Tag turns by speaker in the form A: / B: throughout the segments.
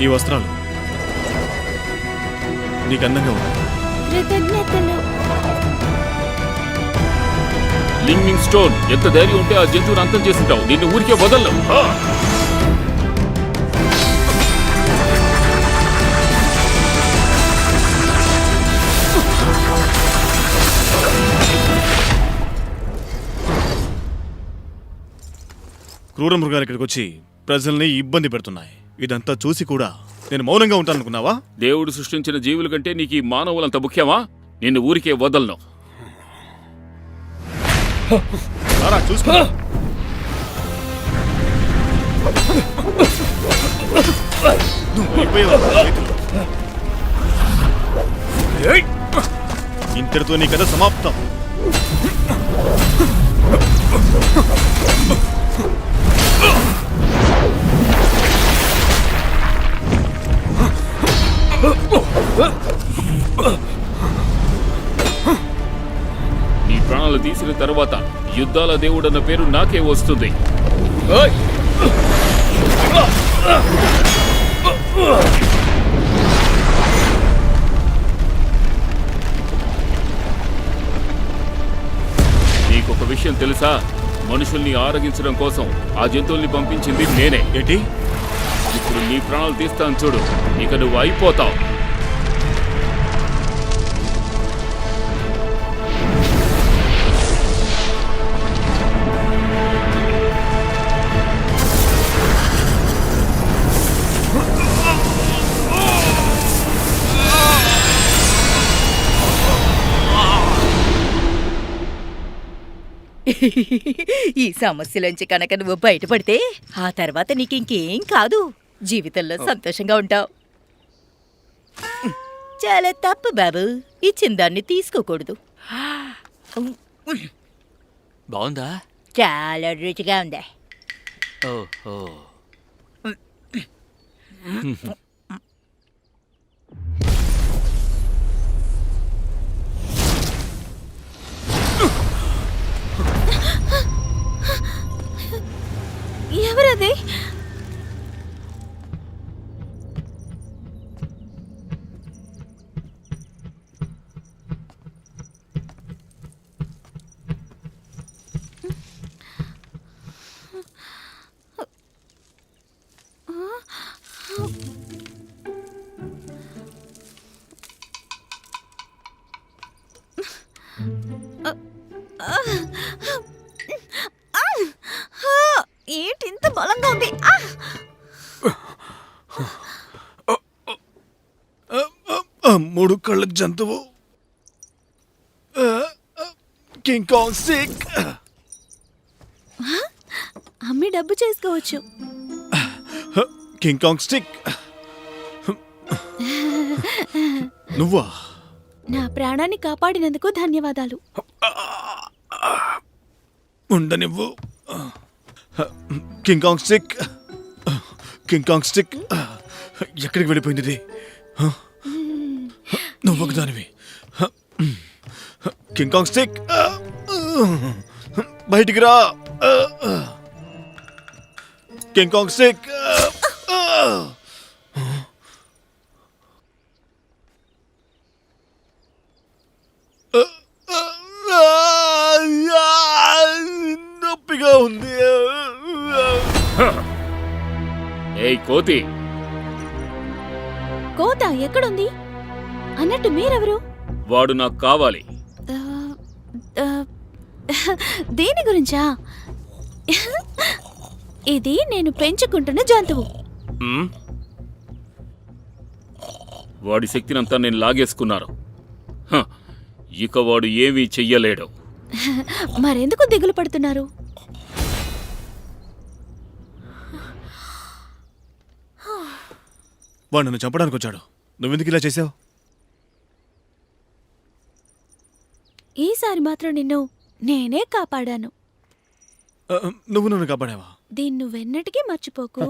A: ఈ వస్త్రాలు నీకు అందంగా ఉంది.
B: కృతజ్ఞతలు.
C: లింగింగ్ స్టోన్, ఎంత ధైర్యం ఉంటే ఆ జంతువుని అంతం చేస్తుంటావు. నిన్ను ఊరికే వదలను.
A: క్రూర మృగాలు ఇక్కడికి వచ్చి ప్రజల్ని ఇబ్బంది పెడుతున్నాయి. ఇదంతా చూసి కూడా నేను మౌనంగా ఉంటాననుకున్నావా?
C: దేవుడు సృష్టించిన జీవుల కంటే నీకు ఈ మానవులంత ముఖ్యమా? నిన్ను ఊరికే వదలను.
A: చూసుకో. ఇంతటితో నీ కథ సమాప్తం.
C: నీ ప్రాణాలు తీసిన తర్వాత యుద్ధాల దేవుడన్న పేరు నాకే వస్తుంది. నీకొక విషయం తెలుసా? మనుషుల్ని ఆరగించడం కోసం ఆ జంతువుల్ని పంపించింది నేనే.
A: ఏంటి?
C: ఇప్పుడు నీ ప్రాణాలు తీస్తాను చూడు, ఇక నువ్వు అయిపోతావు.
B: ఈ సమస్యలోంచి కనుక నువ్వు బయటపడితే ఆ తర్వాత నీకింకేం కాదు. జీవితంలో సంతోషంగా ఉంటావు. చాలా తప్పు బాబు, ఇచ్చిన దాన్ని తీసుకోకూడదు.
D: బాగుందా?
B: చాలా రుచిగా ఉంది.
D: ఓహో.
B: ఎవరది? ఏంటి ఇంత బలంగా ఉంది?
A: మూడు కళ్ళ జంతువు కింగ్ కాంగ్ స్టిక్.
B: అమ్మి డబ్బు చేసుకోవచ్చు.
A: King Kong stick. నువ్వా?
B: నా ప్రాణాన్ని కాపాడినందుకు ధన్యవాదాలు.
A: ఉండనివ్వు. King Kong stick. King Kong stick ఎక్కడికి వెళ్ళిపోయింది ఇది? నువ్వు ఒకదానివి. కింగ్ కాంగ్ స్టిక్ బయటికి రా. King Kong stick. నొప్పిగా ఉంది.
C: ఏయ్ కోతి!
B: కోత ఎక్కడుంది? అన్నట్టు మీరెవరు?
C: వాడు నాకు కావాలి.
B: దేని గురించా? ఇది నేను పెంచుకుంటున్న జంతువు.
C: వాడి శక్తినంతా నేను లాగేసుకున్నాను. ఇక వాడు ఏమీ చెయ్యలేడు.
B: మరెందుకు దిగులు పడుతున్నారు?
A: వాడు నన్ను చంపడానికి వచ్చాడు. నువ్వెందుకు ఇలా చేసావు?
B: ఈసారి మాత్రం నిన్ను నేనే కాపాడాను.
A: నువ్వు నన్ను కాపాడావా?
B: దీన్ని నువ్వెన్నటికీ మర్చిపోకు.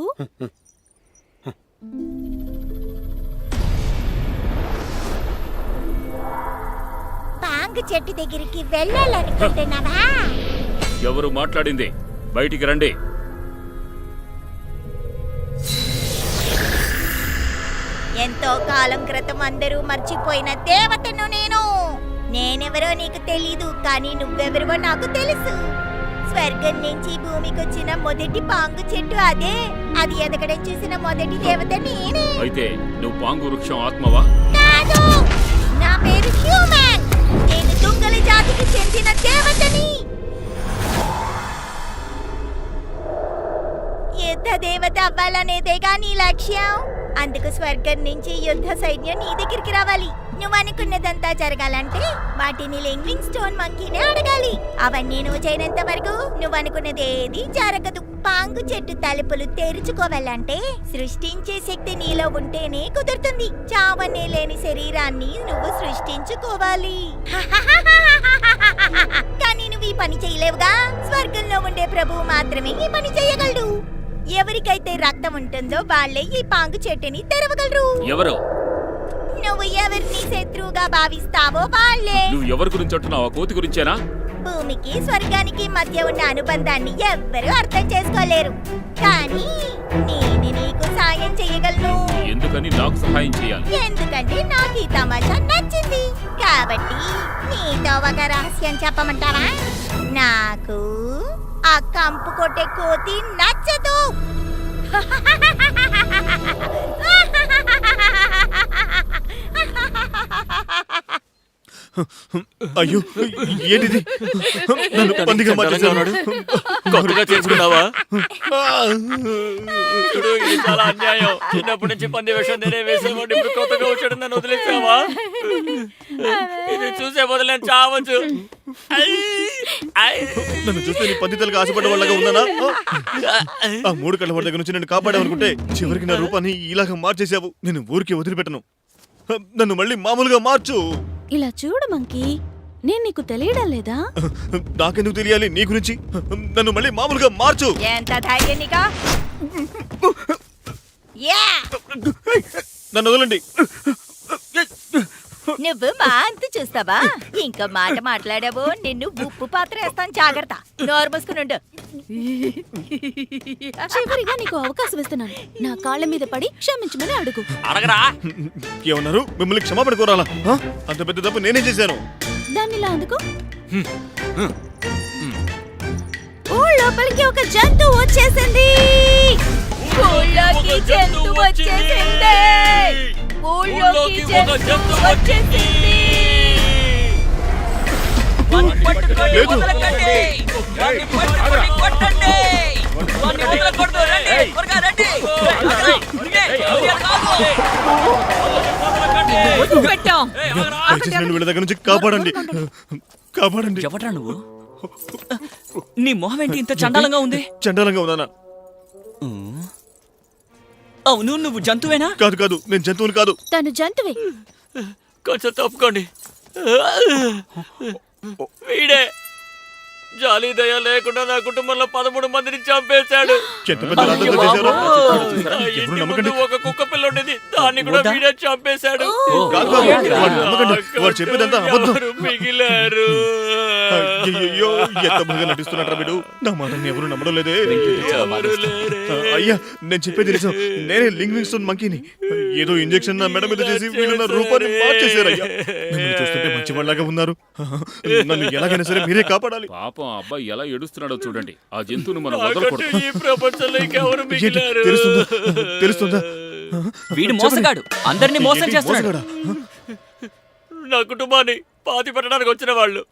E: పాంగు చెట్టు దగ్గరికి వెళ్ళాలనుకుంటున్నావా?
C: ఎవరు మాట్లాడింది? బయటికి రండి.
E: ఎంతో కాలం క్రితం అందరూ మర్చిపోయిన దేవతను నేనెవరో నీకు తెలీదు, కానీ నువ్వెవరో నాకు తెలుసు. స్వర్గం నుంచి భూమికొచ్చిన మొదటి పాంగు చెట్టు అదే. అది ఎదగడం చూసిన మొదటి దేవత నేనే.
C: అయితే నువ్వు పాంగు వృక్షం ఆత్మవా?
E: కాదు, నా పేరు హ్యూమన్. నేను దుంగల జాతికి చెందిన దేవతని. యుద్ధ దేవత అవ్వాలనేదేగా నీ లక్ష్యం. అందుకు స్వర్గం నుంచి యుద్ధ సైన్యం నీ దగ్గరికి రావాలి. నువ్వు అనుకున్నదంతా జరగాలంటే వాటిని లింగ్వింగ్ స్టోన్ మంకీనే అడగాలి. అవన్నీ నువ్వు చేయనంత వరకు నువ్వు అనుకున్నది ఏది జరగదు. పాంగు చెట్టు తలుపులు తెరుచుకోవాలంటే సృష్టించే శక్తి నీలో ఉంటేనే కుదురుతుంది. చావనే లేని శరీరాన్ని నువ్వు సృష్టించుకోవాలి. కానీ నువ్వు ఈ పని చేయలేవుగా. స్వర్గంలో ఉండే ప్రభువు మాత్రమే ఈ పని చేయగలడు. ఎవరికైతే రక్తం ఉంటుందో వాళ్ళే ఈ పాంగు చెట్టుని తెరవగలరు.
C: ఎవరు?
E: నువ్వు ఎవరిని శత్రువుగా భావిస్తావో వాళ్ళే.
C: నువ్వు ఎవరి గురించి అంటున్నావు? ఆ కోతి గురించేనా?
E: భూమికి స్వర్గానికి మధ్య ఉన్న అనుబంధాన్ని ఎవ్వరూ అర్థం చేసుకోలేరు, కానీ నేను నీకు సాయం చేయగలను.
C: ఎందుకని నాకు సహాయం చేయాలి?
E: ఎందుకంటే నాకు ఈ తమాషా నచ్చింది కాబట్టి. నీతో ఒక రహస్యం చెప్పమంటావా? నాకు ఆ కంపు కొట్టే కోతి నచ్చదు.
A: అయ్యో ఏంటిది? నన్ను పందిగా మార్చేశారు.
D: కొత్తగా చేసుకున్నావా? చూడు, ఇది చాలా అన్యాయం. చిన్నప్పటి నుంచి పంది వేషం నేనే వేసేవాడు, ఇప్పుడు కొత్తగా వచ్చాడు, నన్ను వదిలేసావా? ఇది చూసే వదిలేను, చావచ్చు.
A: నన్ను చూస్తే నీ పందితలకు ఆశపడ్డ వాళ్ళగా ఉన్నానా? ఆ 3 కళ్ళ వాడి దగ్గర నుంచి నేను కాపాడావనుకుంటే చివరికి నా రూపాన్ని ఇలాగ మార్చేసావు. నేను ఊరికే వదిలిపెట్టను. నన్ను మళ్ళీ మామూలుగా మార్చు.
F: ఇలా చూడు మంకీ, నేను నీకు తెలియడం లేదా?
A: నాకెందుకు తెలియాలి నీ గురించి? నన్ను మళ్ళీ మామూలుగా మార్చు.
B: ఎంత ధైర్యం నీకా?
E: యా!
A: నన్ను వదలండి.
B: నువ్వు మా అంతు చూస్తావా? ఇంకా మాట మాట్లాడావో నిన్ను ఉప్పు పాత్ర వేస్తాను, జాగ్రత్త. నోరు మూసుకునుండు.
F: చివరిగా నీకు అవకాశం ఇస్తున్నాను. నా కాళ్ళ మీద పడి క్షమించమని అడుగు.
D: అడగరా?
A: ఏమన్నారు? మిమ్మల్ని క్షమాపణ కోరాలా? అంత పెద్ద తప్పు నేనేం చేశాను?
F: దాన్ని ఇలా అందుకో. ఊళ్ళోపలికి ఒక జంతువు వచ్చేసింది.
B: ఊళ్ళోకి జంతువు వచ్చేసింది. ఊళ్ళోకి జంతువు వచ్చేసింది.
A: లేదు.
B: పెట్టాం.
A: దయచేసి నన్ను వీళ్ళ దగ్గర నుంచి కాపాడండి. కాపాడండి.
D: ఎవడ్రా నువ్వు? నీ మొహం ఏంటి ఇంత చండాలంగా ఉంది?
A: చండాలంగా ఉన్నానా?
D: అవును, నువ్వు జంతువేనా?
A: కాదు కాదు, నేను జంతువుని కాదు.
F: తను జంతువే.
D: కొంచెం తప్పుకోండి. వీడే జాలి దయ లేకుండా నా కుటుంబంలో 13 మందిని చంపేశాడు.
A: ఎంత పెద్ద రాత్రి చేశారో. ఎవరు నమ్మకండి.
D: ఒక కుక్క పిల్ల ఉండేది, దాన్ని కూడా వీడే చంపేశాడు.
A: కాదు కాదు, వాడు నమ్మకండి. వాడు చెప్పేదంతా అబద్ధం.
D: ఎవరు మిగిలారు?
A: అయ్యో ఎంత బాగా నటిస్తున్నట్రా వీడు. నా మాటని ఎవరు నమ్మడం లేదే.
D: ఎవరు లేరే?
A: అయ్యా, నేను చెప్పేది నిజం. నేనే లింగ్వింగ్ స్టోన్ మంకీని. ఏదో ఇంజెక్షన్ నా మెడ మీద చేసి వీళ్ళు నా రూపాన్ని మార్చేశారు. అయ్యా, మిమ్మల్ని చూస్తుంటే మంచి వాళ్ళగా ఉన్నారు. నన్ను ఎలాగైనా సరే మీరే కాపాడాలి.
C: పాపం ఆ అబ్బాయి ఎలా ఏడుస్తున్నాడో చూడండి. ఆ జంతువును మనం
D: నాకంటూ
C: వదలకూడదు.
D: ఈ ప్రపంచంలో ఇంకెవరు
A: ఏంటి?
D: మిగిలారు?
A: తెలుస్తుందా?
D: వీడు మోసగాడు, అందరినీ మోసం
A: ఏంటి?
D: చేస్తున్నాడు.
A: మోసగాడా?
D: నా కుటుంబాన్ని పాతి పెట్టడానికి వచ్చిన వాళ్ళు.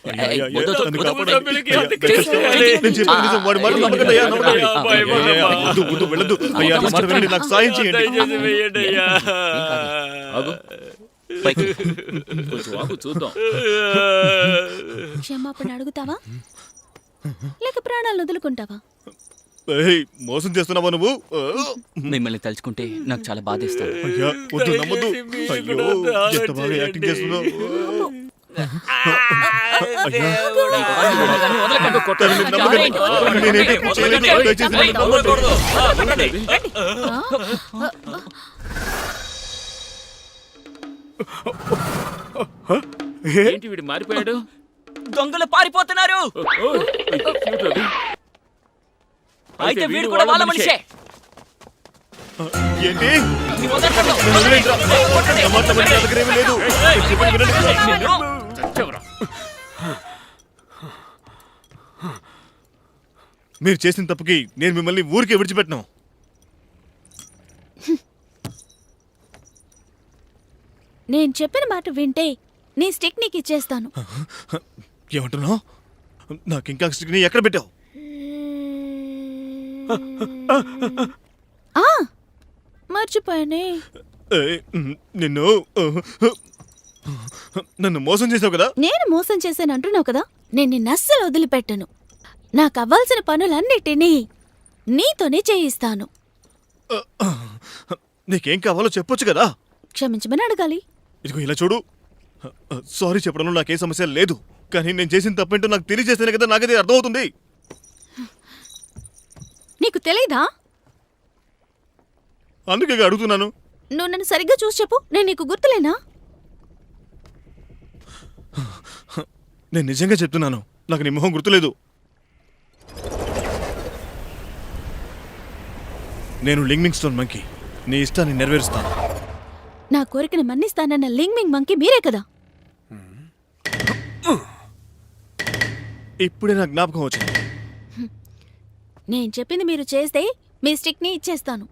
A: అయ్యా, అయ్యా,
D: వద్దు,
A: నన్ను
D: వద్దు,
A: కాపాడండి.
D: సభ్యులకి
A: అయ్యా,
D: అంత
A: దయచేసి
D: చేయాలి.
A: నేను చెప్పేది నిజం. వాడి మాట నమ్మకండి. అయ్యా, నమ్మకండి.
D: అయ్యా, భయపడమ్మా.
A: అయ్యా, వద్దు, వెళ్ళొద్దు. అయ్యా, నా మాట వినండి. నాకు సాయం చేయండి.
D: దయచేసి వేయండి అయ్యా.
C: ఆగు. కొంచెం ఆగు, చూద్దాం.
F: క్షమాపణ అడుగుతావా లేక ప్రాణాలు వదులుకుంటావా?
A: ఏయ్, మోసం చేస్తున్నావా నువ్వు?
D: మిమ్మల్ని తలుచుకుంటే నాకు చాలా బాధేస్తాను.
A: అయ్యా, వద్దు, నమ్మద్దు. అయ్యో, ఎంత బాగా యాక్టింగ్ చేస్తున్నావు. అయ్యా, కొట్టాలని నమ్మకండి. నేనేంటి చేయలేదు. దయచేసి నన్ను నమ్మండి.
C: ఏంటి వీడు మారిపోయాడు?
D: దొంగలు పారిపోతున్నారు.
C: ఓ, cute అది.
D: అయితే వీడు కూడా వాళ్ళ మనిషే.
A: ఏంటి నన్ను వదిలేయండిరా. నా మాట నమ్మండి, నా దగ్గర ఏమీ లేదు. నేను చెప్పేది వినండి.
C: చచ్చెవరా?
A: మీరు చేసిన తప్పుకి నేను మిమ్మల్ని ఊరికే విడిచిపెట్టను.
F: నేను చెప్పిన మాట వింటే నీ స్టిక్ నీకు ఇచ్చేస్తాను.
A: ఏమంటున్నావు? నాకు ఇంకా స్టిక్ని ఎక్కడ పెట్టావు?
F: ఆ మర్చిపోయానే.
A: ఏయ్, నిన్ను నన్ను మోసం చేసావు కదా.
F: నేను మోసం చేశాను అంటున్నావు కదా, నేను నిన్ను అస్సలు వదిలిపెట్టను. నాకు అవ్వాల్సిన పనులన్నిటినీ నీతోనే చేయిస్తాను.
A: నీకేం కావాలో చెప్పొచ్చు కదా.
F: క్షమించమని అడగాలి.
A: ఇదిగో ఇలా చూడు, సారీ చెప్పడంలో నాకేం సమస్య లేదు, కానీ నేను చేసిన తప్పేంటో నాకు తెలియజేస్తేనే కదా నాకది అర్థమవుతుంది.
F: నీకు తెలీదా?
A: అందుకే అడుగుతున్నాను.
F: నువ్వు నన్ను సరిగ్గా చూసి చెప్పు, నేను నీకు గుర్తులేనా?
A: నేను నిజంగా చెప్తున్నాను, నాకు నీ మొహం గుర్తులేదు. నేను లింగ్మింగ్ స్టోన్ మంకీ, నీ ఇష్టాన్ని నెరవేరుస్తాను.
F: నా కోరికను మన్నిస్తానన్న లింగ్మింగ్ మంకీ మీరే కదా.
A: ఇప్పుడే నా జ్ఞాపకం వచ్చింది.
F: నేను చెప్పింది మీరు చేస్తే మీ స్టిక్ ని ఇచ్చేస్తాను.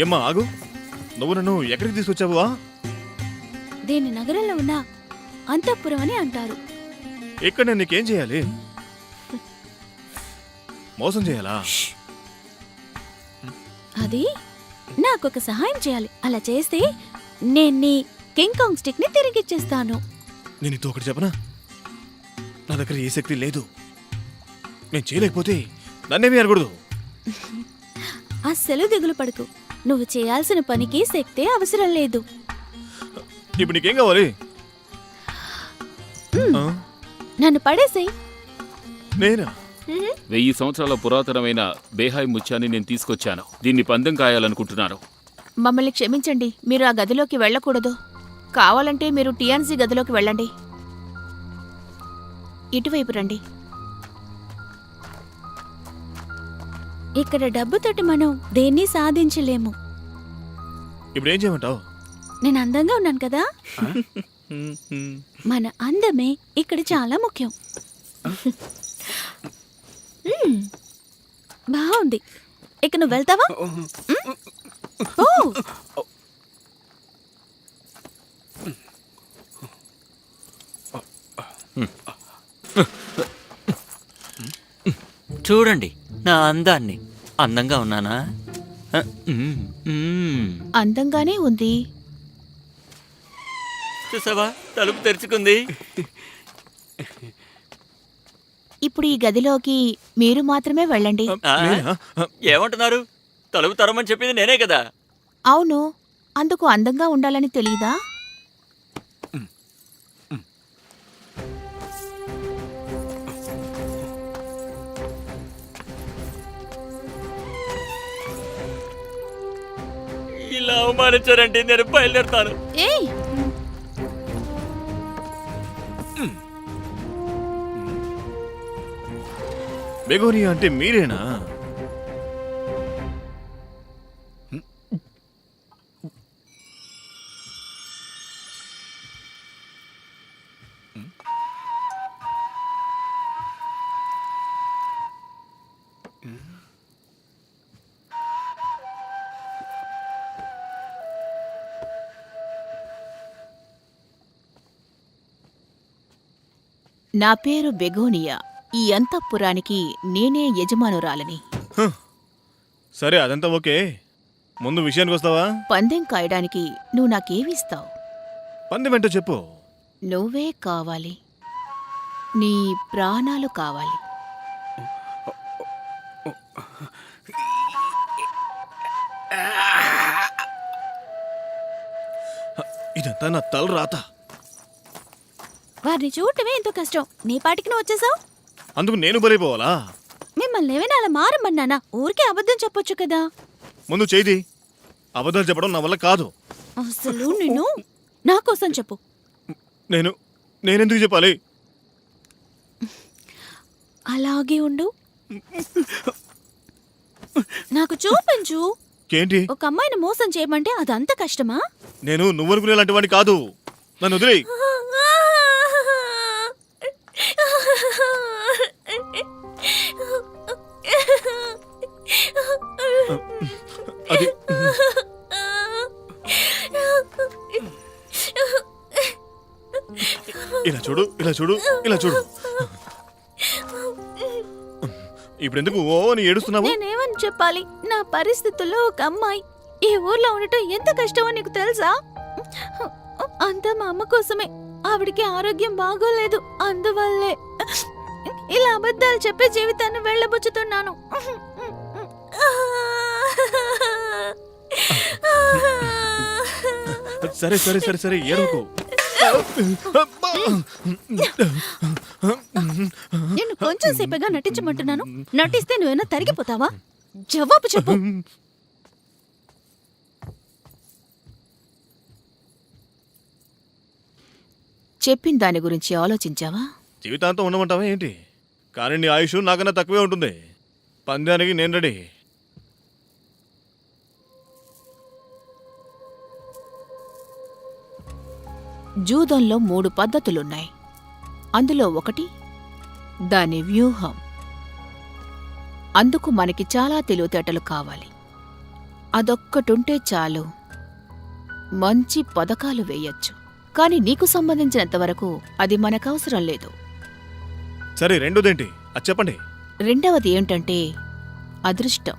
A: ఏమ్మా ఆగు, నువ్వు నన్ను ఎక్కడికి తీసుకొచ్చావా?
F: దీన్ని నగరంలో ఉన్న అంతఃపురం అని అంటారు.
A: ఇక్కడ నేను నీకేం చేయాలి? మోసం చేయాలా?
F: అది నాకొక సహాయం చేయాలి. అలా చేస్తే నేను నీ కింగ్ కాంగ్ స్టిక్ ని తిరిగిచ్చేస్తాను.
A: నేను నీతో ఒకటి చెప్పనా, నా దగ్గర ఏ శక్తి లేదు. నేను చేయలేకపోతే నన్నేమీ అనకూడదు.
F: అస్సలు దిగులు పడకు, నువ్వు చేయాల్సిన పనికి శక్తే అవసరం లేదు.
A: ఇప్పుడు నీకేం కావాలి? ఆ?
F: నన్ను పడేసేయ్.
A: నేనా?
C: 1000 సంవత్సరాల పురాతనమైన బేహాయ్ ముత్యాన్ని నేను తీసుకొచ్చాను. దీన్ని పందెం కాయాలనుకుంటున్నాను.
F: మమ్మల్ని క్షమించండి, మీరు ఆ గదిలోకి వెళ్ళకూడదు. కావాలంటే మీరు టీఎన్సీ గదిలోకి వెళ్ళండి. ఇటువైపు రండి. ఇక్కడ డబ్బుతోటి మనం దేన్ని సాధించలేము.
A: ఇప్పుడు ఏం చేయమంటావు?
F: నేను అందంగా ఉన్నాను కదా, మన అందమే ఇక్కడ చాలా ముఖ్యం. బాగుంది. ఇక నువ్వు వెళ్తావా? ఓ
D: చూడండి నా అందాన్ని. అందంగా ఉన్నానా?
F: అందంగానే ఉంది.
D: చూసావా, తలుపు తెరుచుకుంది.
F: ఇప్పుడు ఈ గదిలోకి మీరు మాత్రమే వెళ్ళండి.
D: ఆ,
A: నేనా?
D: ఏమంటున్నారు? తలుపు తరమని చెప్పింది నేనే కదా.
F: అవును, అందుకు అందంగా ఉండాలని తెలీదా?
D: ఇలా అవమానించారంటే నేను బయలుదేరుతాను.
F: ఏయ్,
A: బెగోనియా అంటే మీరేనా?
F: నా పేరు బెగోనియా. ఈ అంతఃపురానికి నేనే యజమానురాలని.
A: సరే, అదంతా ఓకే. ముందు విషయానికి వస్తావా?
F: పందెం కాయడానికి నువ్వు నాకేమిస్తావు?
A: పందెం ఏంటో చెప్పు.
F: నువ్వే కావాలి. నీ ప్రాణాలు కావాలి.
A: ఇదంతా నా తల రాత.
F: వారిని చూడటమే ఎంతో కష్టం. నీ పాటికి నువ్వు వచ్చేసావు.
A: అందుకు నేను బలైపోవాలా?
F: మిమ్మల్ని మిమ్మల్ని ఏమైనా అలా మారమన్నానా? ఊరికే అబద్ధం చెప్పొచ్చు కదా.
A: ముందు చేయి. అబద్ధాలు చెప్పడం నా వల్ల కాదు.
F: అసలు నిన్ను నా కోసం చెప్పు.
A: నేనెందుకు చెప్పాలి?
F: అలాగే ఉండు. నాకు చూపించు.
A: ఏంటి?
F: ఒక అమ్మాయిని మోసం చేయమంటే అదంత కష్టమా?
A: నేను నువ్వనుకునే లాంటి వాడిని కాదు. నన్ను వదిలేయ్. అది ఇలా చూడు. ఇప్పుడెందుకు ఓ అని ఏడుస్తున్నావు?
F: నేనేమని చెప్పాలి? నా పరిస్థితుల్లో ఒక అమ్మాయి ఈ ఊర్లో ఉండటం ఎంత కష్టమో నీకు తెలుసా? అంతా మా అమ్మ కోసమే. ఆవిడికి ఆరోగ్యం బాగోలేదు. అందువల్లే ఇలా అబద్ధాలు చెప్పే జీవితాన్ని వెళ్ళబుచ్చుతున్నాను.
A: సరే ఏడుకో.
F: నేను కొంచెం సేపుగా నటించమంటున్నాను. నటిస్తే నువ్వేనా తరిగిపోతావా? జవాబు చెప్పు.
B: చెప్పిన దాని గురించి ఆలోచించావా?
A: జీవితాంతం ఉండమంటావా ఏంటి? కానీ నీ ఆయుష్ నాకన్నా తక్కువే ఉంటుంది. పందానికి నేను రెడీ.
B: జూదంలో 3 పద్ధతులున్నాయి. అందులో ఒకటి దాని వ్యూహం. అందుకు మనకి చాలా తెలివితేటలు కావాలి. అదొక్కటుంటే చాలు, మంచి పథకాలు వేయొచ్చు. కానీ నీకు సంబంధించినంతవరకు అది మనకవసరం లేదు.
A: సరే, రెండోదేంటి? అది చెప్పండి.
B: రెండవది ఏంటంటే అదృష్టం.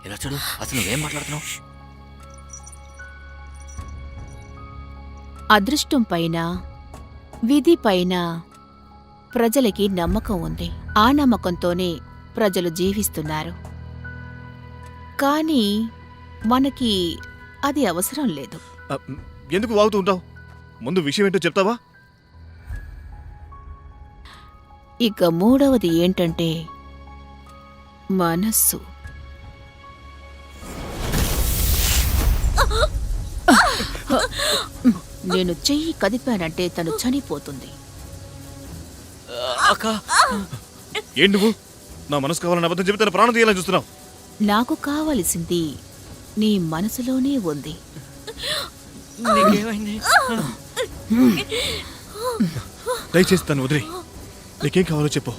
D: ఇలా చూడు, అసలు నువ్వేం మాట్లాడుతున్నావు?
B: అదృష్టం పైన, విధి పైన ప్రజలకి నమ్మకం ఉంది. ఆ నమ్మకంతోనే ప్రజలు జీవిస్తున్నారు. కానీ మనకి అది అవసరం లేదు.
A: ఎందుకు వాగుతూ ఉంటావు? ముందు విషయం ఏంటో చెప్తావా?
B: ఇక మూడవది ఏంటంటే మనస్సు. నేను చెయ్యి కదిపానంటే తను చనిపోతుంది.
D: అక్క,
A: ఏంటి నువ్వు నా మనసు కావాలని అబద్ధం చెబితే తన ప్రాణం తీయాలని చూస్తున్నావు?
B: నాకు కావలసింది నీ మనసులోనే ఉంది.
D: నీకేమైంది?
A: దయచేసి తను వదిలే. నీకేం కావాలో చెప్పు,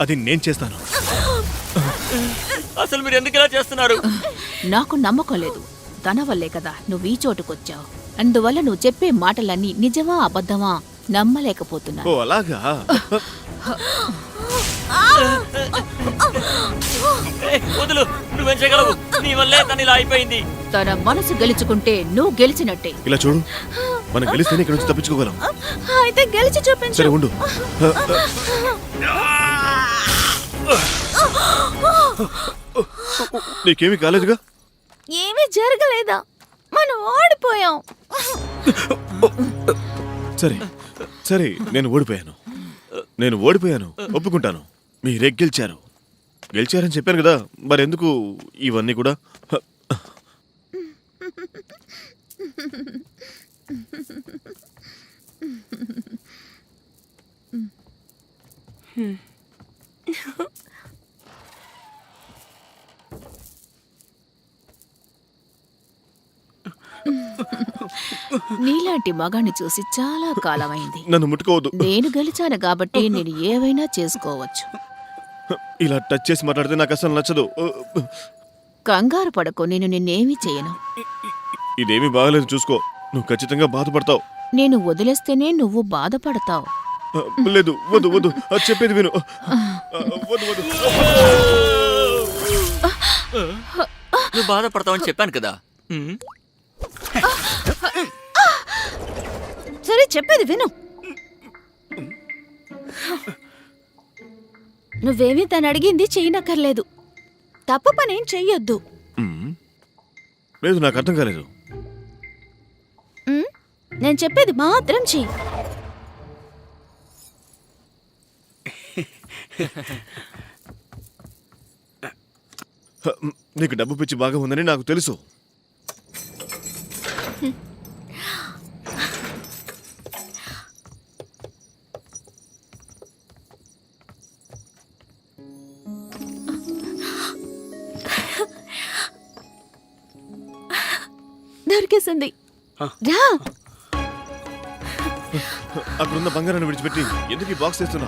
A: అది నేను చేస్తాను.
D: అసలు మీరు ఎందుకు ఇలా చేస్తున్నారు?
B: నాకు నమ్మకం లేదు. తన వల్లే కదా నువ్వు ఈ చోటుకొచ్చావు. అందువల్ల నువ్వు చెప్పే మాటలన్నీ నిజమా అబద్ధమా నమ్మలేకపోతున్నా.
A: ఓ అలాగా?
D: వదులు, నువ్వేం చేయగలవు? నీ వల్లే తను ఇలా అయిపోయింది.
B: తన మనసు గెలుచుకుంటే నువ్వు గెలిచినట్టే.
A: ఇలా చూడు, మనం గెలిస్తేనే ఇక్కడ నుంచి తప్పించుకోగలం.
F: అయితే గెలిచి చూపించు.
A: సరే ఉండు. నీకేమీ కాలేదుగా?
F: ఏమీ జరగలేదా? మనం ఓడిపోయాం.
A: సరే నేను ఓడిపోయాను, ఒప్పుకుంటాను. మీరే గెలిచారని చెప్పాను కదా, మరెందుకు ఇవన్నీ కూడా?
B: నీలాంటి మగాన్ని చూసి చాలా కాలమైంది.
A: నన్ను ముట్టుకోవద్దు.
B: నేను గెలిచాను కాబట్టి నేను ఏవైనా చేసుకోవచ్చు.
A: ఇలా టచ్ చేసి మాట్లాడితే నాకు అసలు నచ్చదు.
B: కంగారు పడకు, నేను నిన్నేమీ చేయను.
A: ఇదేమీ బాగలేదు, చూసుకో. నువ్వు ఖచ్చితంగా బాధపడతావు.
B: నేను వదిలేస్తేనే నువ్వు బాధపడతావు.
A: లేదు, వద్దు, అది చెప్పేది విను. వద్దు.
D: నువ్వు బాధపడతావని చెప్పాను కదా.
F: సరే చెప్పేది విను. నువ్వేమీ తను అడిగింది చేయనక్కర్లేదు. తప్పు పనేం చెయ్యొద్దు.
A: లేదు, నాకు అర్థం కాలేదు.
F: నేను చెప్పేది మాత్రం చెయ్యి.
A: నీకు డబ్బు పిచ్చి బాగా ఉందని నాకు తెలుసు.
F: దొరికేసింది. రా.
A: అక్కడున్న బంగారాన్ని విడిచిపెట్టి ఎందుకు ఈ బాక్స్ తెస్తున్నా?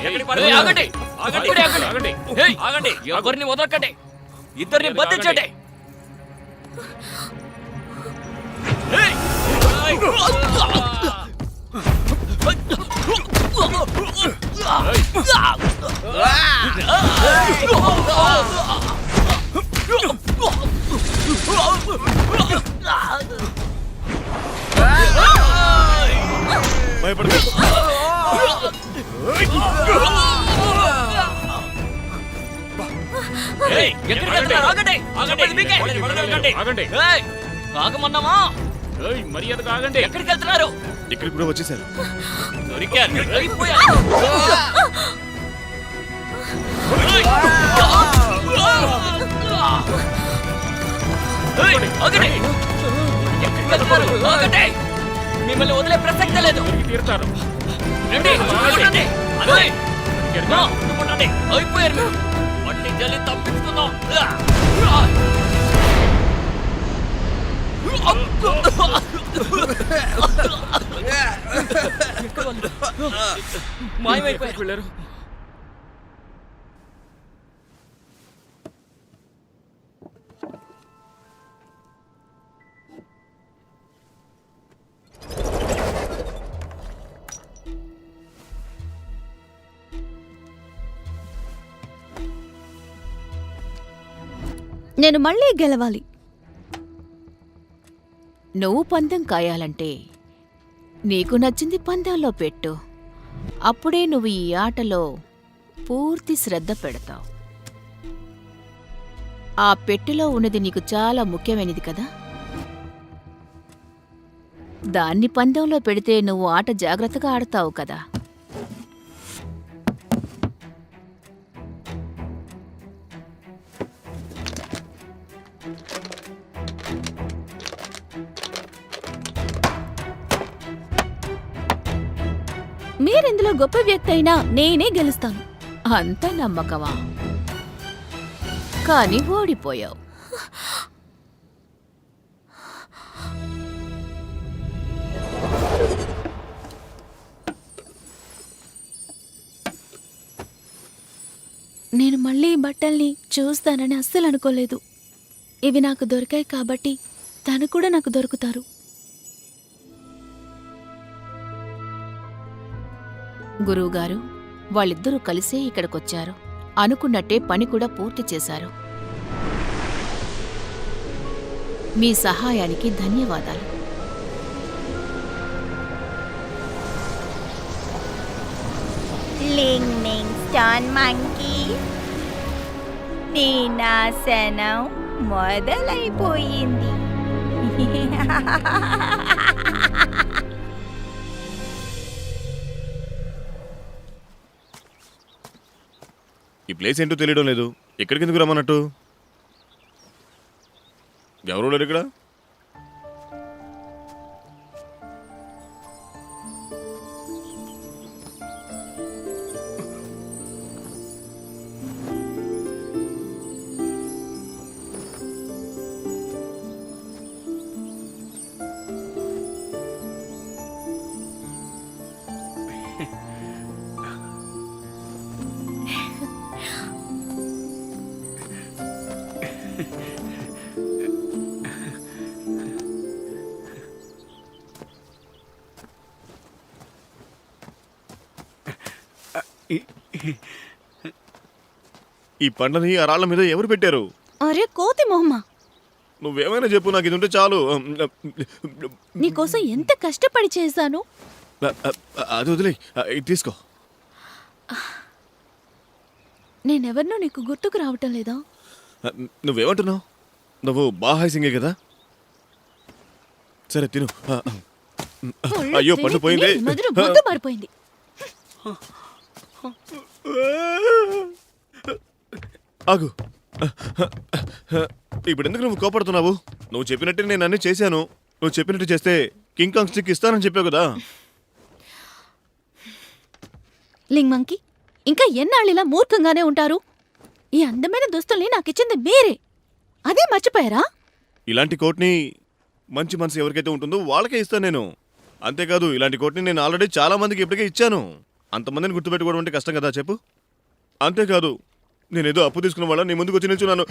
D: ఎక్కడికి పడదు? ఆగండి, ఆగండి, ఆగండి, ఆగండి. ఏయ్, ఆగండి, ఎవరిని వదలకండి, ఇద్దరిని బంధించండి. ఏయ్!
A: భయపడదు.
D: ఏయ్, ఎక్కడికి వెళ్తున్నారు? ఆగండి, ఆగండి, మీకే.
C: ఆగండి.
D: ఏయ్, ఆగమన్నావా?
C: ఏయ్, మర్యాదగా ఆగండి.
D: ఎక్కడికి వెళ్తున్నారు?
A: ఇక్కడికి కూడా వచ్చేసారు.
D: దొరికారు, అయిపోయారు. ఏయ్! ఏయ్, ఆగండి. ఎక్కడికి వెళ్తున్నారు? ఆగండి. మిమ్మల్ని వదిలే ప్రసక్తే లేదు.
C: తిరిగి తీరుతారు.
D: రండి, ఆగండి. అదే. ఉండండి. అయిపోయారు మీరు. మట్టి జల్లి తప్పించుకుందాం. మాయమైపోయారు.
C: వెళ్ళారు.
F: నేను మళ్ళీ గెలవాలి.
B: నువ్వు పందెం కాయాలంటే నీకు నచ్చింది పందెంలో పెట్టు. అప్పుడే నువ్వు ఈ ఆటలో పూర్తి శ్రద్ధ పెడతావు. ఆ పెట్టెలో ఉన్నది నీకు చాలా ముఖ్యమైనది కదా. దాన్ని పందెంలో పెడితే నువ్వు ఆట జాగ్రత్తగా ఆడతావు కదా.
F: మీరెందులో గొప్ప వ్యక్తి అయినా నేనే గెలుస్తాను.
B: అంత నమ్మకమా? కానీ ఓడిపోయావు.
F: నేను మళ్ళీ ఈ బట్టల్ని చూస్తానని అస్సలు అనుకోలేదు. ఇవి నాకు దొరికాయి కాబట్టి తను కూడా నాకు దొరుకుతారు.
B: గురువుగారు, వాళ్ళిద్దరూ కలిసే ఇక్కడికొచ్చారు. అనుకున్నట్టే పని కూడా పూర్తి చేశారు. మీ సహాయానికి ధన్యవాదాలు.
E: లింగ్నింగ్ స్టోన్ మంకీ, నీ నాశనం మొదలైపోయింది.
A: ఈ ప్లేస్ ఏంటో తెలియడం లేదు. ఎక్కడికి ఎందుకు రమ్మన్నట్టు? ఎవరు లేరు ఇక్కడ. ఈ పండ్లని ఆ రాళ్ల మీద ఎవరు పెట్టారు?
F: అరే కోతి మొహమ్మా,
A: నువ్వేమైనా చెప్పు, నాకు ఇది ఉంటే చాలు.
F: నీకోసం ఎంత కష్టపడి చేశాను.
A: అది వదిలే, ఇది తీసుకో.
F: నేనెవరినో నీకు గుర్తుకు రావటం లేదా?
A: నువ్వేమంటున్నావు? నువ్వు బాహాయ్ సింగే కదా. సరే తిను. అయ్యో పండు పోయింది.
F: మధుర బొద్దు మారిపోయింది.
A: ఆగు. ఇప్పుడు ఎందుకు నువ్వు కోపడుతున్నావు? నువ్వు చెప్పినట్టే నేను అన్నీ చేశాను. నువ్వు చెప్పినట్టు చేస్తే కింగ్ కాంగ్ స్టిక్ ఇస్తానని చెప్పావు కదా.
F: లింగ్ మంకీ ఇంకా ఎన్నాళ్ళు ఇలా మూర్ఖంగానే ఉంటారు? ఈ అందమైన దుస్తుల్ని నాకిచ్చింది మీరే, అదే మర్చిపోయారా?
A: ఇలాంటి కోట్ని మంచి మనసు ఎవరికైతే ఉంటుందో వాళ్ళకే ఇస్తాను నేను. అంతేకాదు ఇలాంటి కోట్ని నేను ఆల్రెడీ చాలా మందికి ఇప్పటికే ఇచ్చాను. అంతమందిని గుర్తుపెట్టుకోవడం అంటే కష్టం కదా చెప్పు. అంతేకాదు నేనేదో అప్పు తీసుకున్న వాళ్ళ నీ ముందుకు వచ్చి నిల్చున్నాను.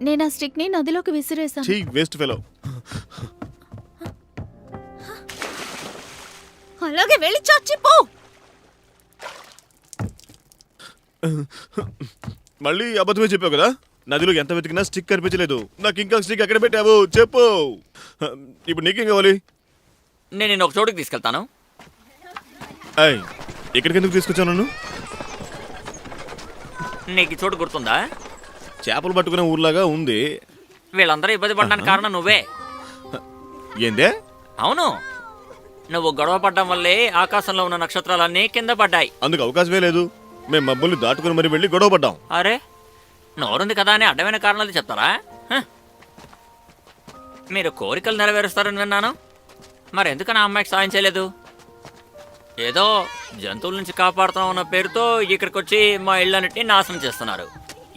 F: నేను ఆ స్టిక్ ని నదిలోకి విసిరేశాను.
A: చెయ్యి వేస్ట్ ఫెలో.
F: అలాగే వెళ్ళి చచ్చిపో.
A: మళ్ళీ అబద్ధమే చెప్పావు కదా. నదిలో ఎంత వెతికినా స్టిక్ కనిపించలేదు. నాకు ఇంకా స్టిక్ ఎక్కడ పెట్టావు చెప్పు. ఇప్పుడు నీకేం కావాలి?
D: నేను నిన్ను ఒక చోటుకి తీసుకెళ్తాను.
A: అయ్ ఇక్కడికి ఎందుకు తీసుకొచ్చావు నన్ను?
D: నీకు ఈ చోటు గుర్తుందా?
A: చేపలు పట్టుకునే ఊర్లాగా ఉంది.
D: వీళ్ళందరూ ఇబ్బంది పడడానికి కారణం నువ్వే.
A: ఏందే?
D: అవును, నువ్వు గొడవ పడ్డం వల్లే ఆకాశంలో ఉన్న నక్షత్రాలన్నీ కింద పడ్డాయి.
A: అందుకు అవకాశమే లేదు. మేము మబ్బుల్ని దాటుకుని మరి వెళ్ళి గొడవ పడ్డాం.
D: అరే, నోరుంది కదా అని అడ్డమైన కారణాలు చెప్తారా? మీరు కోరికలు నెరవేరుస్తారని విన్నాను. మరి ఎందుకని ఆ అమ్మాయికి సాయం చేయలేదు? ఏదో జంతువుల నుంచి కాపాడుతున్నాం అన్న పేరుతో ఇక్కడికి వచ్చి మా ఇళ్ళన్నిటిని నాశనం చేస్తున్నారు.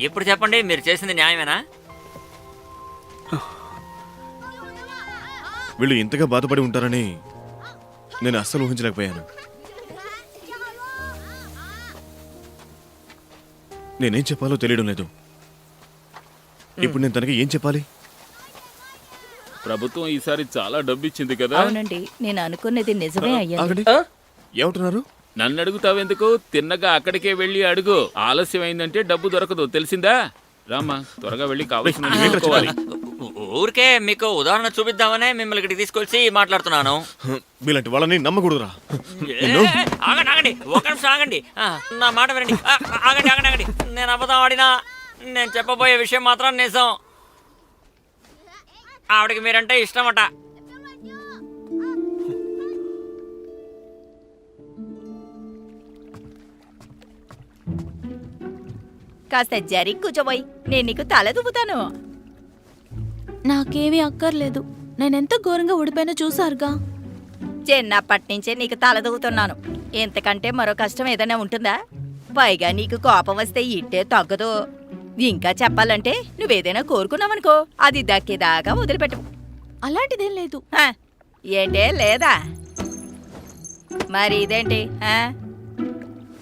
D: ఇప్పుడు చెప్పండి, మీరు చేసింది న్యాయమేనా?
A: వీళ్ళు ఇంతగా బాధపడి ఉంటారని నేను అస్సలు ఊహించలేకపోయాను. నేనేం చెప్పాలో తెలియడం లేదు. ఇప్పుడు నేను తనకి ఏం చెప్పాలి?
C: ప్రభుత్వం ఈసారి చాలా డబ్బు ఇచ్చింది కదా.
G: అవునండి, నేను అనుకున్నది నిజమే అయ్యింది.
A: ఆగండి, ఏమంటున్నారు?
C: నన్ను అడుగుతావెందుకు? తిన్నగా అక్కడికే వెళ్ళి అడుగు. ఆలస్యం అయిందంటే డబ్బు దొరకదు, తెలిసిందా? రామ్మా, త్వరగా వెళ్ళి కావాల్సిన తీసుకోవాలి.
D: ఊరికే మీకు ఉదాహరణ చూపిద్దామనే మిమ్మల్ని ఇక్కడికి తీసుకొచ్చి మాట్లాడుతున్నాను.
A: మీలాంటి వాళ్ళని నమ్మకూడదురా.
D: ఆగండి ఆగండి, ఒక నిమిషం ఆగండి. నా మాట వినండి. ఆగండి ఆగండి ఆగండి. నేను అబద్ధం ఆడినా నేను చెప్పబోయే విషయం మాత్రం నిజం. ఆవిడకి మీరంటే ఇష్టమట.
G: కాస్త జరిగి కూర్చోబోయ్, నేను నీకు తల దువ్వుతాను.
F: నాకేమీ అక్కర్లేదు. నేనెంత ఘోరంగా ఊడిపోయినా చూసారుగా.
G: చిన్నప్పటి నుంచే నీకు తల దువ్వుతున్నాను. ఇంతకంటే మరో కష్టం ఏదైనా ఉంటుందా? పైగా నీకు కోపం వస్తే ఇట్టే తగ్గదు. ఇంకా చెప్పాలంటే నువ్వేదైనా కోరుకున్నావనుకో, అది దక్కేదాకా వదిలిపెట్టవు.
F: అలాంటిదేం లేదు.
G: హ, ఏంటే లేదా? మరి ఇదేంటి?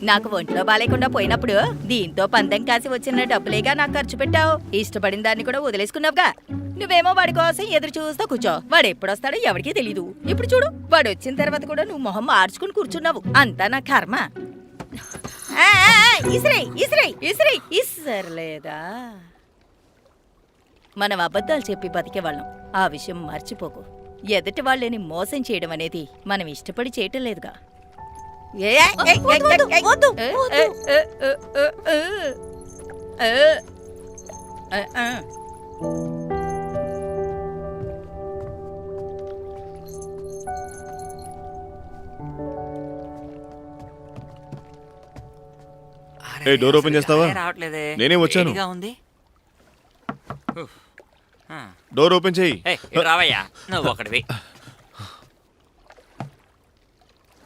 G: నాకు ఒంట్లో బాలేకుండా పోయినప్పుడు దీంతో పందెం కాసి వచ్చిన డబ్బులేగా నాకు ఖర్చు పెట్టావు. ఇష్టపడిన దాన్ని కూడా వదిలేసుకున్నావుగా. నువ్వేమో వాడి కోసం ఎదురు చూస్తూ కూర్చో. వాడు ఎప్పుడొస్తాడో ఎవరికీ తెలీదు. ఇప్పుడు చూడు, వాడు వచ్చిన తర్వాత కూడా నువ్వు మొహం మార్చుకుని కూర్చున్నావు. అంతా నా కర్మ. ఇసరలేదా? మనం అబద్ధాలు చెప్పి బతికేవాళ్ళం. ఆ విషయం మర్చిపోకు. ఎదుటి వాళ్ళని మోసం చేయడం అనేది మనం ఇష్టపడి చేయటం లేదుగా.
F: వద్దు.
A: డోర్ ఓపెన్ చేస్తావా?
D: రావట్లేదే.
A: నేనే వచ్చాను.
D: వేడిగా ఉంది.
A: డోర్ ఓపెన్ చేయి.
D: ఇటు రావయ్యా, నువ్వు ఒకటివి.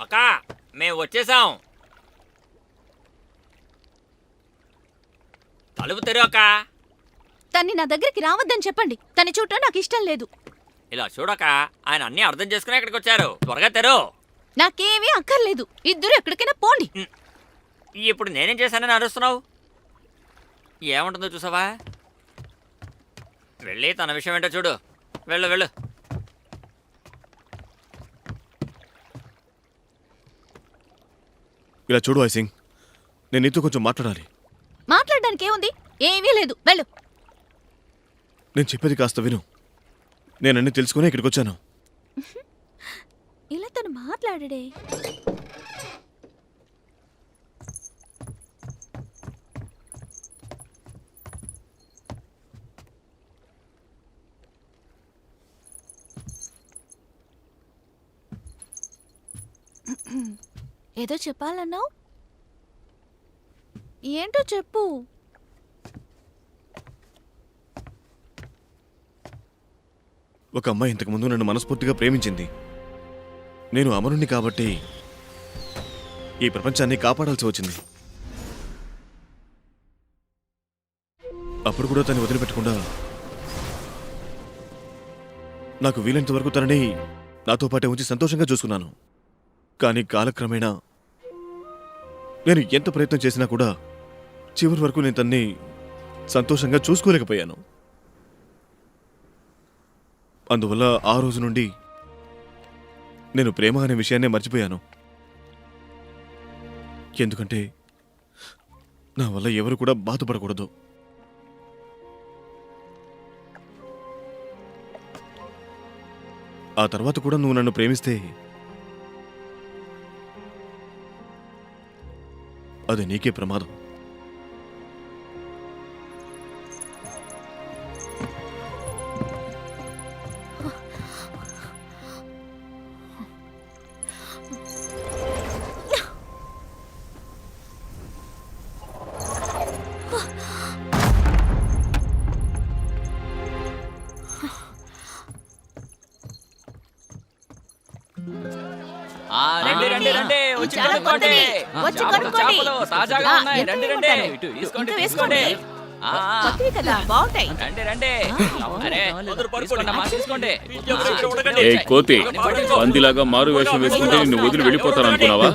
D: అక్క, మేము వచ్చేసాం. తలుపు తెరు అక్క.
F: తన్ని నా దగ్గరికి రావద్దని చెప్పండి. తన్ని చూడటం నాకు ఇష్టం లేదు.
D: ఇలా చూడక, ఆయన అన్ని అర్థం చేసుకుని ఇక్కడికి వచ్చారు. త్వరగా తెరు.
F: నాకేమీ అక్కర్లేదు. ఇద్దరు ఎక్కడికైనా పోండి.
D: ఇప్పుడు నేనేం చేశానని అరుస్తున్నావు? ఏముంటుందో చూసావా? వెళ్ళి తన విషయం ఏంటో చూడు. వెళ్ళు వెళ్ళు.
A: ఇలా చూడు ఐసింగ్, నేను నీతో కొంచెం మాట్లాడాలి.
F: మాట్లాడడానికి ఏముంది? ఏమీ లేదు, వెళ్ళు.
A: నేను చెప్పేది కాస్త విను. నేను అన్ని తెలుసుకుని ఇక్కడికి వచ్చాను.
F: ఇలా తను మాట్లాడడే. ఏదో చెప్పాలన్నావు, ఏంటో చెప్పు.
A: ఒక అమ్మాయి ఇంతకుముందు నన్ను మనస్ఫూర్తిగా ప్రేమించింది. నేను అమరుణ్ణి కాబట్టి ఈ ప్రపంచాన్ని కాపాడాల్సి వచ్చింది. అప్పుడు కూడా తను వదిలిపెట్టకుండా నాకు వీలైనంత వరకు తనని నాతో పాటే ఉంచి సంతోషంగా చూసుకున్నాను. కానీ కాలక్రమేణా నేను ఎంత ప్రయత్నం చేసినా కూడా చివరి వరకు నేను తన్ని సంతోషంగా చూసుకోలేకపోయాను. అందువల్ల ఆ రోజు నుండి నేను ప్రేమ అనే విషయాన్నే మర్చిపోయాను. ఎందుకంటే నా వల్ల ఎవరు కూడా బాధపడకూడదు. ఆ తర్వాత కూడా నువ్వు నన్ను ప్రేమిస్తే అది నీకే ప్రమాదం.
D: రండి రండి రండి, వచ్చి
F: చాలా
D: కొనుక్కోండి.
F: కొత్తవి. వచ్చి
D: చేపలు,
F: కొనుక్కోండి.
D: చేపలు తాజాగా ఉన్నాయి. రండి రండి, తీసుకోండి తీసుకోండి.
B: కొత్తవి కదా, బాగుంటాయి.
D: రండి రండి, అరే తీసుకోండి అమ్మా, తీసుకోండి.
C: ఏ కోతి, పందిలాగా మారు వేషం వేసుకుంటే నిన్ను వదిలి వెళ్ళిపోతాను అనుకున్నావా?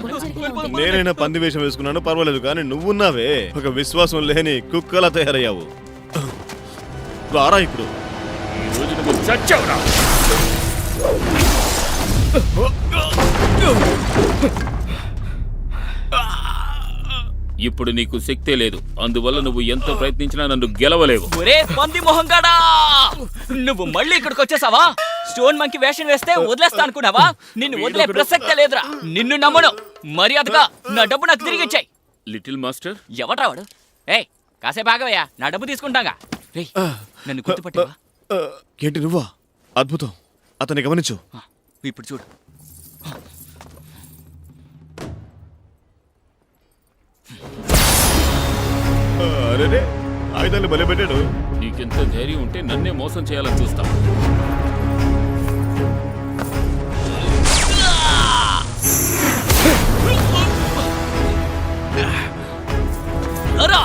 A: నేనైనా పంది వేషం వేసుకున్నాను పర్వాలేదు, కానీ నువ్వున్నావే ఒక విశ్వాసం లేని కుక్కలా తయారయ్యావు. రారా ఇప్పుడు.
C: ఈ రోజు నువ్వు చచ్చావురా. ఇప్పుడు నీకు శక్తే లేదు, అందువల్ల నువ్వు ఎంత ప్రయత్నించినా నన్ను గెలవలేవు.
D: ఒరే పంది మొహంగాడా, నువ్వు మళ్ళీ ఇక్కడికి వచ్చేసావా? స్టోన్ మంకి వేషం వేస్తే వదిలేస్తా అనుకున్నావా? నిన్ను వదిలే ప్రసక్తే లేదురా. నిన్ను నమ్మను. మర్యాదగా నా డబ్బు నాకు తిరిగి ఇచ్చాయి.
C: లిటిల్ మాస్టర్,
D: ఎవట్రా వాడు? ఏయ్ కాసేపు ఆగవయ్యా, నా డబ్బు తీసుకుంటాగా. రేయ్ నన్ను గుర్తుపట్టావా?
A: ఏంటి నువ్వా? అద్భుతం, అతన్ని గమనించు.
D: ఇప్పుడు చూడు.
A: అరే ఆయుధాన్ని బలి పెట్టాడు.
C: నీకెంత ధైర్యం ఉంటే నన్నే మోసం చేయాలని చూస్తావు?
D: అరా!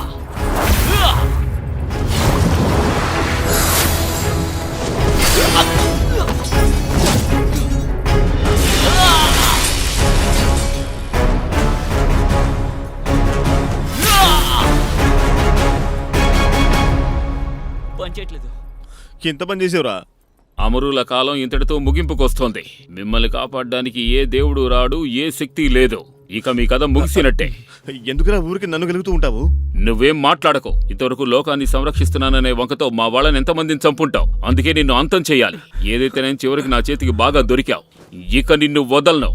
D: పనిచేయట్లేదు.
A: ఎంత పని చేసేవరా?
C: అమరుల కాలం ఇంతటితో ముగింపుకొస్తోంది. మిమ్మల్ని కాపాడడానికి ఏ దేవుడు రాడు, ఏ శక్తి లేదు. ఇక మీ కథ ముగిసినట్టే.
A: ఎందుకురా ఊరికి నన్ను గెలుగుతూ ఉంటావు?
C: నువ్వేం మాట్లాడకు. ఇంతవరకు లోకాన్ని సంరక్షిస్తున్నాననే వంకతో మా వాళ్ళని ఎంతమందిని చంపుంటావు. అందుకే నిన్ను అంతం చెయ్యాలి. ఏదైతే నేను చివరికి నా చేతికి బాగా దొరికావు. ఇక నిన్ను వదలను.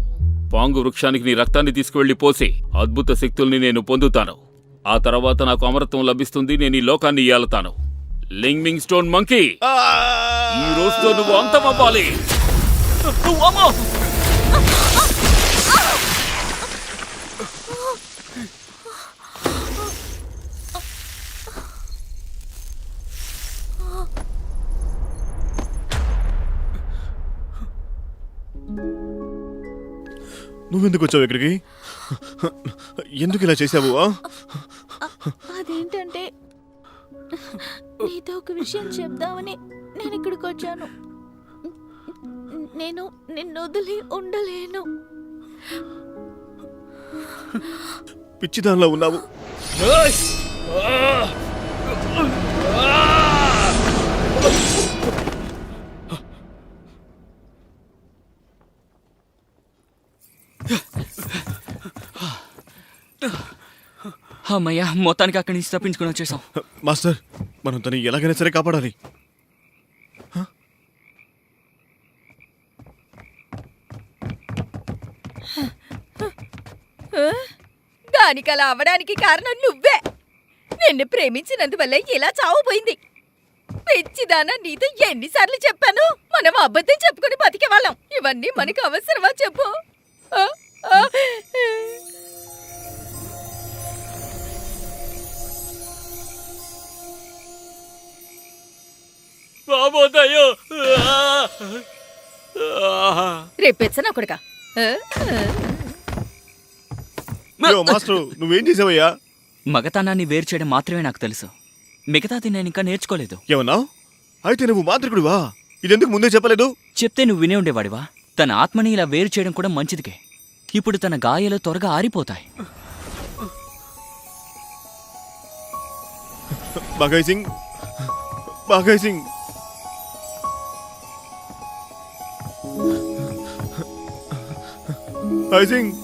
C: పాంగు వృక్షానికి నీ రక్తాన్ని తీసుకువెళ్లి పోసి అద్భుత శక్తుల్ని నేను పొందుతాను. ఆ తర్వాత నాకు అమరత్వం లభిస్తుంది. నేను ఈ లోకాన్ని ఏలతాను. లింగ్మింగ్ స్టోన్ మంకీ, ఈ రోజుతో నువ్వు అంతమవ్వాలి.
A: నువ్వెందుకు వచ్చావు ఇక్కడికి? ఎందుకు ఇలా చేసావు?
F: అదేంటంటే నీతో ఒక విషయం చెప్దామని నేను ఇక్కడికి వచ్చాను. నేను నిన్ను వదిలి ఉండలేను.
A: పిచ్చిదానిలో ఉన్నావు.
D: అమ్మయ్యా, మొత్తానికి అక్కడి నుంచి తప్పించుకుని వచ్చేసాం.
A: మాస్టర్, మనం తను ఎలాగైనా సరే కాపాడాలి.
G: దానికి అలా అవ్వడానికి కారణం నువ్వే. నిన్ను ప్రేమించినందువల్ల ఇలా చావుపోయింది. పిచ్చిదానా, నీతో ఎన్నిసార్లు చెప్పాను? మనం అబద్ధం చెప్పుకుని బతికే వాళ్ళం. ఇవన్నీ మనకు అవసరమా చెప్పు?
D: రాబోతాయో.
G: రేపెచ్చనా కొడుకా
A: యో మాస్టర్ నువ్వేం చేసావయ్యా?
H: మగతనాన్ని వేరు చేయడం మాత్రమే నాకు తెలుసు. మిగతాది నేను ఇంకా నేర్చుకోలేదు.
A: ఏమన్నావు? అయితే నువ్వు మాంత్రికుడివా? ఇదెందుకు ముందే చెప్పలేదు?
H: చెప్తే నువ్వు వినే ఉండేవాడివా? తన ఆత్మని ఇలా వేరు చేయడం కూడా మంచిదికే. ఇప్పుడు తన గాయాలు త్వరగా ఆరిపోతాయి.
A: బాఘాయ్ సింగ్, బాఘాయ్ సింగ్. బాఘాయ్ సింగ్.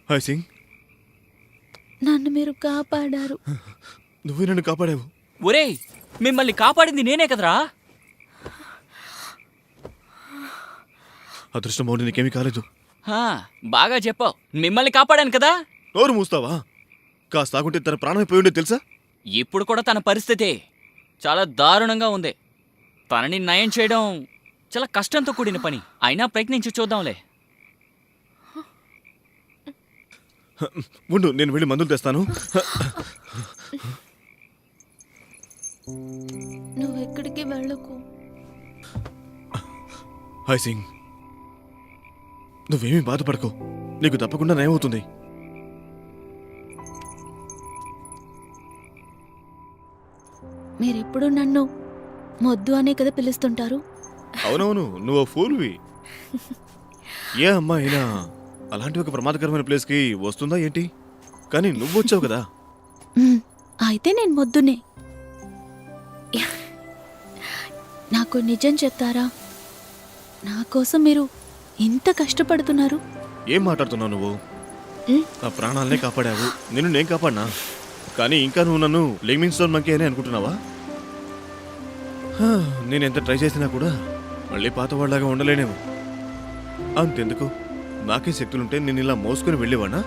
A: హాయ్ సింగ్,
F: నన్ను మీరు కాపాడారు.
A: నువ్వే నన్ను కాపాడావు.
H: ఒరేయ్, మిమ్మల్ని కాపాడింది నేనే కదరా.
A: అదృష్టం బాగుండి నీకేమీ కాలేదు.
H: బాగా చెప్పావు. మిమ్మల్ని కాపాడాను కదా.
A: నోరు మూస్తావా? కాస్త ఆగుంటే తన ప్రాణమే పోయి ఉండేది తెలుసా?
H: ఇప్పుడు కూడా తన పరిస్థితి చాలా దారుణంగా ఉంది. తనని నయం చేయడం చాలా కష్టంతో కూడిన పని. అయినా ప్రయత్నించి చూద్దాంలే.
A: ఉండు, నేను వెళ్ళి మందులు తెస్తాను.
F: నువ్వెక్కడికి వెళ్ళకు.
A: హాయ్ సింగ్, నువ్వేమీ బాధపడకు. నీకు తప్పకుండా నయమవుతుంది.
F: మీరెప్పుడు నన్ను మొద్దు అనే కదా పిలుస్తుంటారు.
A: అవునవును, నువ్వు ఫూల్వి. ఏ అమ్మాయి అయినా అలాంటి ఒక ప్రమాదకరమైన ప్లేస్కి వస్తుందా ఏంటి? కానీ నువ్వు వచ్చావు కదా.
F: అయితే నేను మొద్దునే. నాకు నిజం చెప్తారా? నా కోసం మీరు ఇంత కష్టపడుతున్నారు.
A: ఏం మాట్లాడుతున్నావు నువ్వు? నా ప్రాణాలనే కాపాడావు, నిన్ను నేను కాపాడినా. కానీ ఇంకా నువ్వు నన్ను లివింగ్ స్టోన్ మంకీ అని అనుకుంటున్నావా? నేను ఎంత ట్రై చేసినా కూడా మళ్ళీ పాతవాళ్ళలాగా ఉండలేనేమో. అంతెందుకు, నాకే శక్తులుంటే నేను ఇలా మోసుకొని వెళ్ళేవాణా?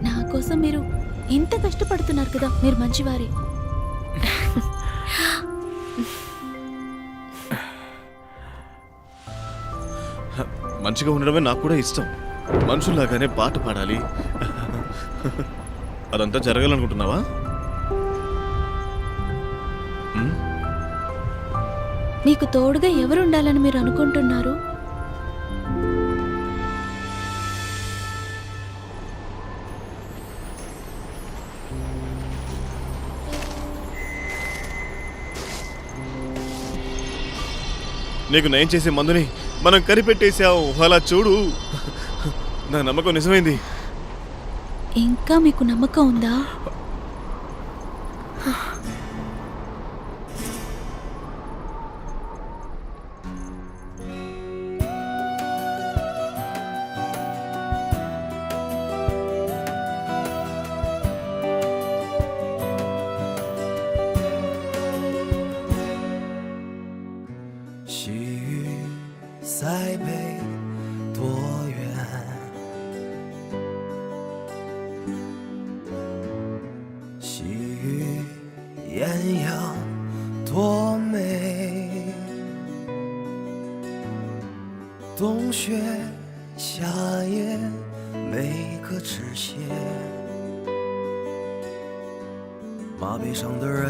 F: నా కోసం మీరు ఇంత కష్టపడుతున్నారు కదా. మీరు మంచివారే.
A: మంచిగా ఉండడమే నాకు కూడా ఇష్టం. మనుషుల్లాగానే పాట పాడాలి. అదంతా జరగాలనుకుంటున్నావా?
F: మీకు తోడుగా ఎవరుండాలని మీరు అనుకుంటున్నారు?
A: నీకు నయం చేసే మందుని మనం కనిపెట్టేశావు. అలా చూడు, నా నమ్మకం నిజమైంది.
F: ఇంకా మీకు నమ్మకం ఉందా?
I: 塞北多远？细雨艳阳多美，冬雪夏夜每个纸屑，马背上的人，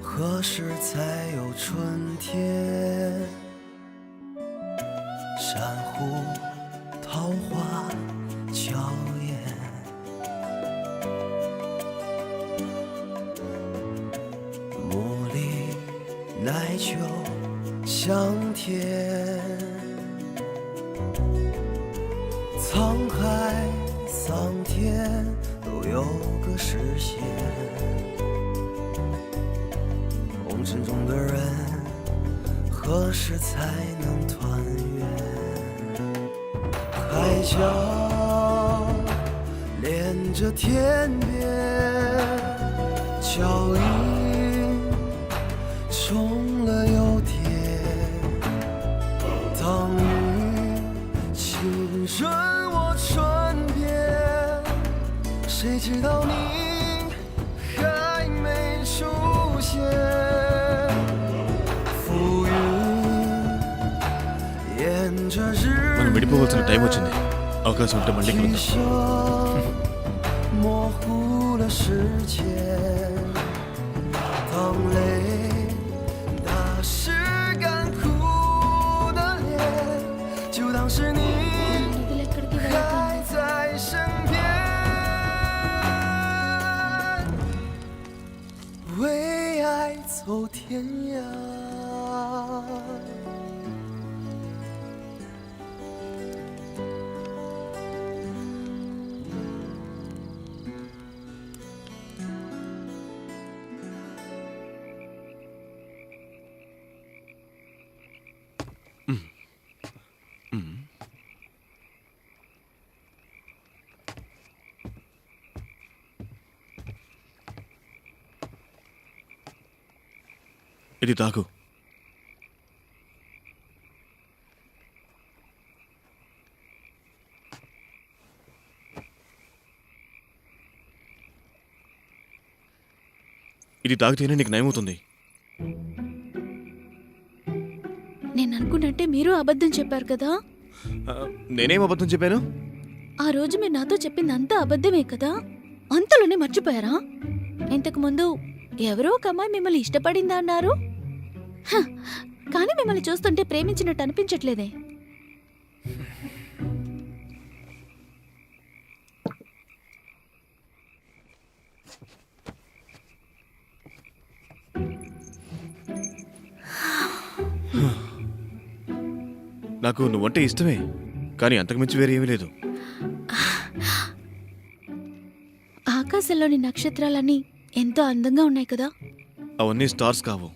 I: 何时才有春天？珊瑚、桃花、娇艳，茉莉、奶酒、香甜，沧海桑田都有个实现。红尘中的人，何时才能团圆？海角着天边，脚印重了又叠。当雨浸润我唇边，谁知道你还没出现。浮云沿着日
A: మనం విడిపోవాల్సిన టైం వచ్చింది. అవకాశం ఉంటే మళ్ళీ కలుద్దాం.
I: 模糊了时间，当泪打湿干枯的脸，就当是你还在身边，为爱走天涯。
A: ఇది తాగు. ఇది తాగితేనే నీకు నయమవుతుంది.
F: నేను అనుకున్నట్టే మీరు అబద్ధం చెప్పారు కదా.
A: నేనేం అబద్ధం చెప్పాను?
F: ఆ రోజు మీరు నాతో చెప్పింది అంతా అబద్ధమే కదా. అంతలోనే మర్చిపోయారా? ఇంతకు ముందు ఎవరో ఒక అమ్మాయి మిమ్మల్ని ఇష్టపడిందా అన్నారు. హ, కానీ మిమ్మల్ని చూస్తుంటే ప్రేమించినట్టు అనిపించట్లేదే.
A: నాకు నువ్వంటే ఇష్టమే, కానీ అంతకుమించి వేరే ఏమీ లేదు.
F: ఆకాశంలోని నక్షత్రాలన్నీ ఎంతో అందంగా ఉన్నాయి కదా.
A: అవన్నీ స్టార్స్ కావు.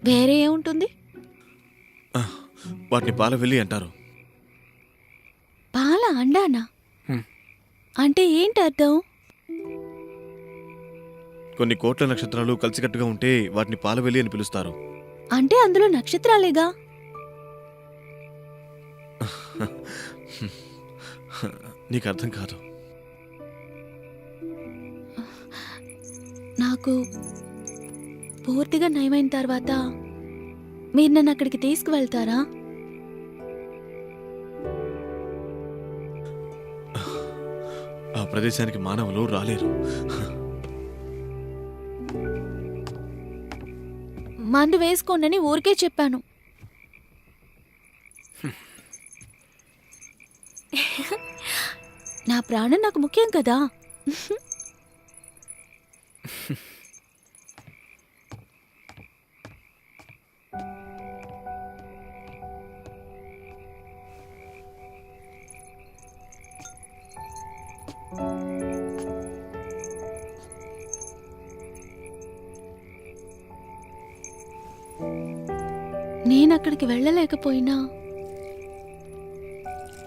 F: వేరే ఏముంటుంది?
A: వాటిని పాలవెల్లి అంటారు.
F: పాల అండానా? అంటే ఏంటి అర్థం?
A: కొన్ని కోట్ల నక్షత్రాలు కలిసికట్టుగా ఉంటే వాటిని పాలవెల్లి అని పిలుస్తారు.
F: అంటే అందులో నక్షత్రాలేగా.
A: నీకు అర్థం కాదు.
F: నాకు పూర్తిగా నయమైన తర్వాత మీరు నన్ను అక్కడికి తీసుకువెళ్తారా?
A: ఆ ప్రదేశానికి మానవులు రాలేరు.
F: మందు వేసుకోండి ఊరికే చెప్పాను. నా ప్రాణం నాకు ముఖ్యం కదా. నేనక్కడికి వెళ్ళలేకపోయినా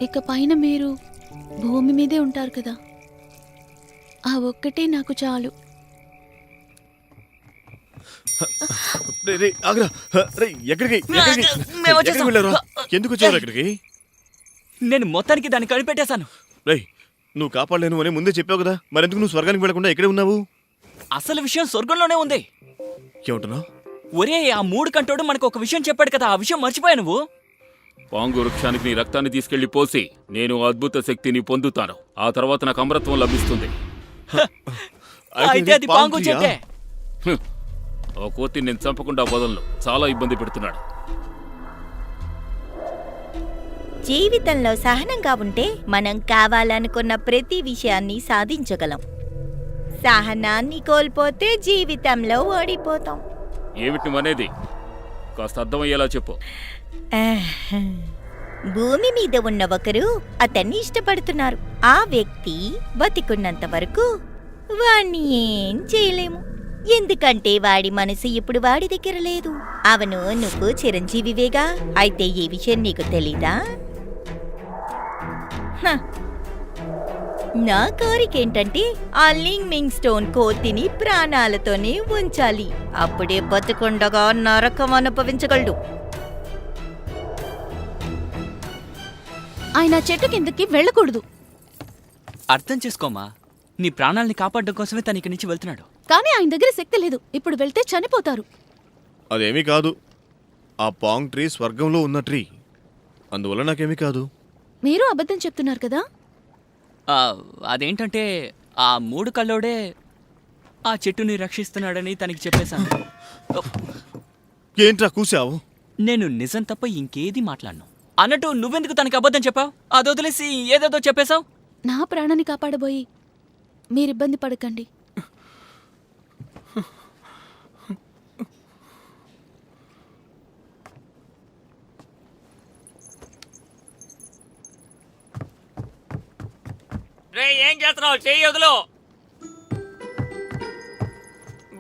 F: ఇక పైన మీరు భూమి మీదే ఉంటారు కదా. ఆ ఒక్కటే నాకు చాలు.
A: ఆగ్రా. ఎక్కడికి వెళ్ళారా? ఎందుకు వచ్చారు అక్కడికి?
H: నేను మొత్తానికి దాన్ని కనిపెట్టేశాను.
A: రేయ్, నువ్వు కాపాడలేను అని ముందే చెప్పావు కదా, మరెందుకు నువ్వు స్వర్గానికి వెళ్లకుండా ఇక్కడే ఉన్నావు?
H: అసలు విషయం స్వర్గంలోనే ఉంది.
A: ఏమంటున్నావు?
H: ఒరే, ఆ 3 కంటోడు మనకు ఒక విషయం చెప్పాడు కదా, ఆ విషయం మర్చిపోయా నువ్వు?
C: పాంగు వృక్షానికి నీ రక్తాన్ని తీసుకెళ్లి పోసి నేను అద్భుత శక్తిని పొందుతాను. ఆ తర్వాత నాకు అమరత్వం లభిస్తుంది.
H: అయితే అది పాంగు చెట్టే.
C: ఆ కోతిని నేను చంపకుండా వదలను. చాలా ఇబ్బంది పెడుతున్నాడు.
E: జీవితంలో సహనంగా ఉంటే మనం కావాలనుకున్న ప్రతి విషయాన్ని సాధించగలం. సహనాన్ని కోల్పోతే జీవితంలో ఓడిపోతాం.
C: ఏమిటి అనేది కాస్త అర్థమయ్యేలా చెప్పు.
E: భూమి మీద ఉన్న ఒకరు అతన్ని ఇష్టపడుతున్నారు. ఆ వ్యక్తి బతికున్నంత వరకు వాణ్ణి ఏం చేయలేము. ఎందుకంటే వాడి మనసు ఇప్పుడు వాడి దగ్గర లేదు. అవను నువ్వు చిరంజీవివేగా. అయితే ఈ విషయం నీకు తెలీదా?
G: నా కోరిక ఏంటంటే ఆ లింగ్ మింగ్ స్టోన్ కోతిని ప్రాణాలతోనే ఉంచాలి. అప్పుడే బతుకుండగా నరకం అనుభవించగలడు.
F: ఆయన చెట్టు కిందకి వెళ్ళకూడదు.
H: అర్థం చేసుకోమా, నీ ప్రాణాల్ని కాపాడడం కోసమే తను ఇక్కడి నుంచి వెళ్తున్నాడు.
F: కానీ ఆయన దగ్గర శక్తి లేదు. ఇప్పుడు వెళ్తే చనిపోతారు.
A: అదేమీ కాదు. ఆ పాంగ్ ట్రీ స్వర్గంలో ఉన్న ట్రీ, అందువల్ల నాకేమీ కాదు.
F: మీరు అబద్ధం చెప్తున్నారు కదా.
H: అదేంటంటే ఆ 3 కల్లోడే ఆ చెట్టుని రక్షిస్తున్నాడని తనకి చెప్పేశాను.
A: ఏంట్రా కూసావు?
H: నేను నిజం తప్ప ఇంకేది మాట్లాడను. అన్నట్టు నువ్వెందుకు తనకి అబద్ధం చెప్పావు? అది వదిలేసి ఏదేదో చెప్పేశావు.
F: నా ప్రాణాన్ని కాపాడబోయి మీరిబ్బంది పడకండి.
D: రే, ఏం చేస్తున్నావు? చెయ్యి వదులు.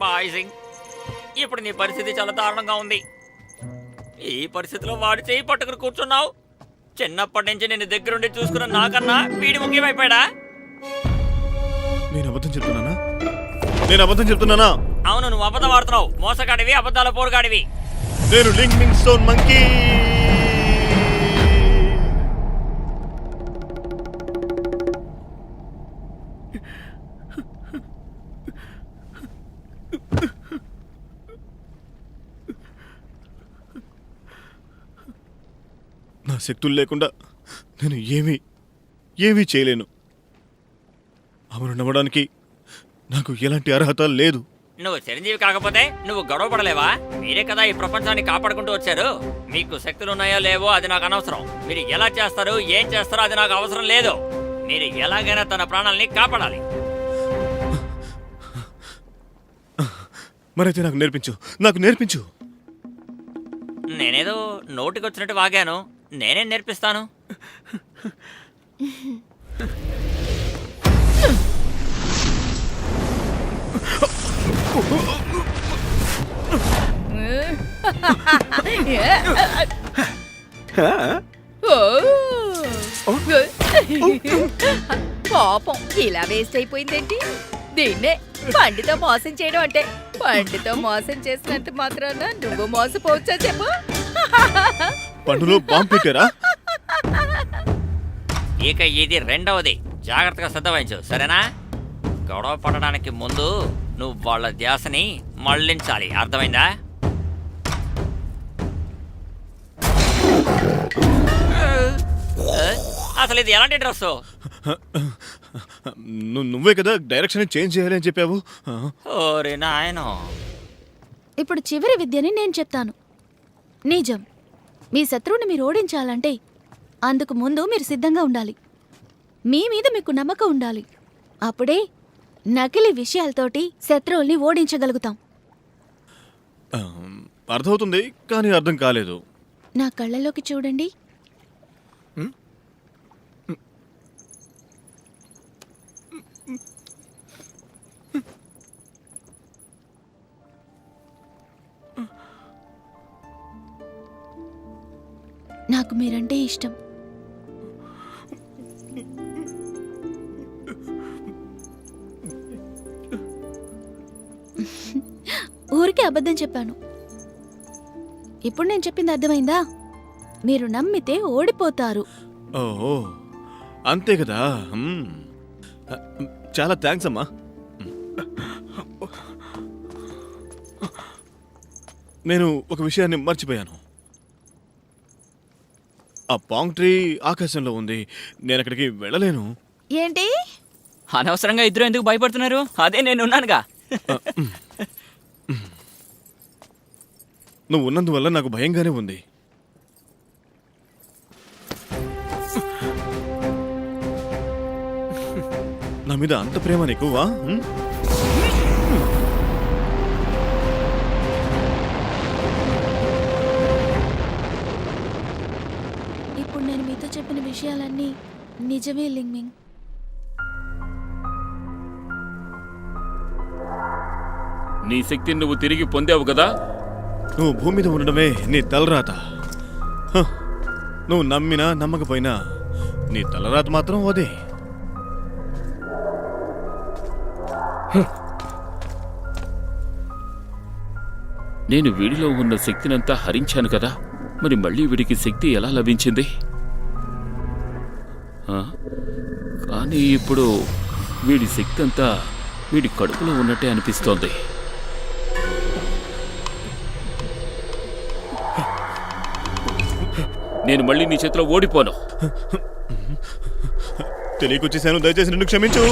D: బాయ్ సింగ్, ఇప్పుడు నీ పరిస్థితి చాలా దారుణంగా ఉంది. ఈ పరిస్థితిలో వాడి చెయ్యి పట్టుకుని కూర్చున్నావు. చిన్నప్పటి నుంచి నేను దగ్గరుండి చూసుకున్న నాకన్నా వీడి ముఖ్యమైపోయాడా?
A: నేను అబద్ధం చెప్తున్నానా?
D: అవును, నువ్వు అబద్ధం ఆడుతున్నావు. మోసగాడివి, అబద్ధాల పోరుగాడివి.
A: నేను లింగ్ మింగ్ స్టోన్ మంకీ. నా శక్తులు లేకుండా నేను ఏమీ చేయలేను. అమరు నవ్వడానికి నాకు ఎలాంటి అర్హత లేదు.
D: నువ్వు చిరంజీవి కాకపోతే నువ్వు గొడవ పడలేవా? మీరే కదా ఈ ప్రపంచాన్ని కాపాడుకుంటూ వచ్చారు. మీకు శక్తులు ఉన్నాయో లేవో అది నాకు అనవసరం. మీరు ఎలా చేస్తారు, ఏం చేస్తారో అది నాకు అవసరం లేదు. మీరు ఎలాగైనా తన ప్రాణాలని కాపాడాలి.
A: మరైతే నాకు నేర్పించు.
D: నేనేదో నోటికొచ్చినట్టు వాగాను. నేనే నేర్పిస్తాను.
G: పాపం ఇలా వేస్ట్ అయిపోయిందేంటి? దీన్నే పండితో మోసం చేయడం అంటే. పండితో మోసం చేసినంత మాత్రాన నువ్వు మోసపోవచ్చా చెప్పు?
A: పండులో బాంబు పెట్టారా?
D: ఇక ఇది రెండవది. జాగ్రత్తగా శ్రద్ధ వహించు, సరేనా? గొడవ పడడానికి ముందు నువ్వు వాళ్ళ ధ్యాసని మళ్ళించాలి, అర్థమైందా? అసలు ఇది ఎలాంటి డ్రెస్?
A: నువ్వే కదా డైరెక్షన్ చేంజ్ చేయాలి అని చెప్పావు.
D: ఓరే నాయనో.
F: ఇప్పుడు చివరి విద్యని నేను చెప్తాను. నిజం. మీ శత్రువుని మీరు ఓడించాలంటే అందుకు ముందు మీరు సిద్ధంగా ఉండాలి. మీ మీద మీకు నమ్మకం ఉండాలి. అప్పుడే నకిలీ విషయాలతోటి శత్రువుల్ని ఓడించగలుగుతాం.
A: అర్థమవుతుంది, కానీ అర్థం కాలేదు.
F: నా కళ్ళలోకి చూడండి. నాకు మీరంటే ఇష్టం. ఊరికే అబద్ధం చెప్పాను. ఇప్పుడు నేను చెప్పింది అర్థమైందా? మీరు నమ్మితే ఓడిపోతారు.
A: ఓహో, అంతే కదా. చాలా థ్యాంక్స్ అమ్మా. నేను ఒక విషయాన్ని మర్చిపోయాను. ఆ పాంగ్ ట్రీ ఆకాశంలో ఉంది. నేను అక్కడికి వెళ్ళలేను.
F: ఏంటి?
H: అనవసరంగా ఇద్దరు ఎందుకు భయపడుతున్నారు? అదే నేను ఉన్నానుగా.
A: నువ్వు ఉన్నందువల్ల నాకు భయంగానే ఉంది. నా మీద అంత ప్రేమ నీకువా?
F: ఇప్పుడు నేను మీతో చెప్పిన విషయాలన్నీ నిజమే లింగ్మింగ్.
C: నీ శక్తిని నువ్వు తిరిగి పొందావు కదా.
A: నువ్వు భూమి మీద ఉండడమే నీ తలరాత. నువ్వు నమ్మినా నమ్మకపోయినా నీ తలరాత మాత్రం అదే.
C: నేను వీడిలో ఉన్న శక్తినంతా హరించాను కదా, మరి మళ్ళీ వీడికి శక్తి ఎలా లభించింది? ఆ? కానీ ఇప్పుడు వీడి శక్తి అంతా వీడి కడుపులో ఉన్నట్టే అనిపిస్తోంది. నేను మళ్ళీ నీ చేతిలో ఓడిపోను.
A: తెలియకొచ్చేసాను, దయచేసి నన్ను క్షమించు.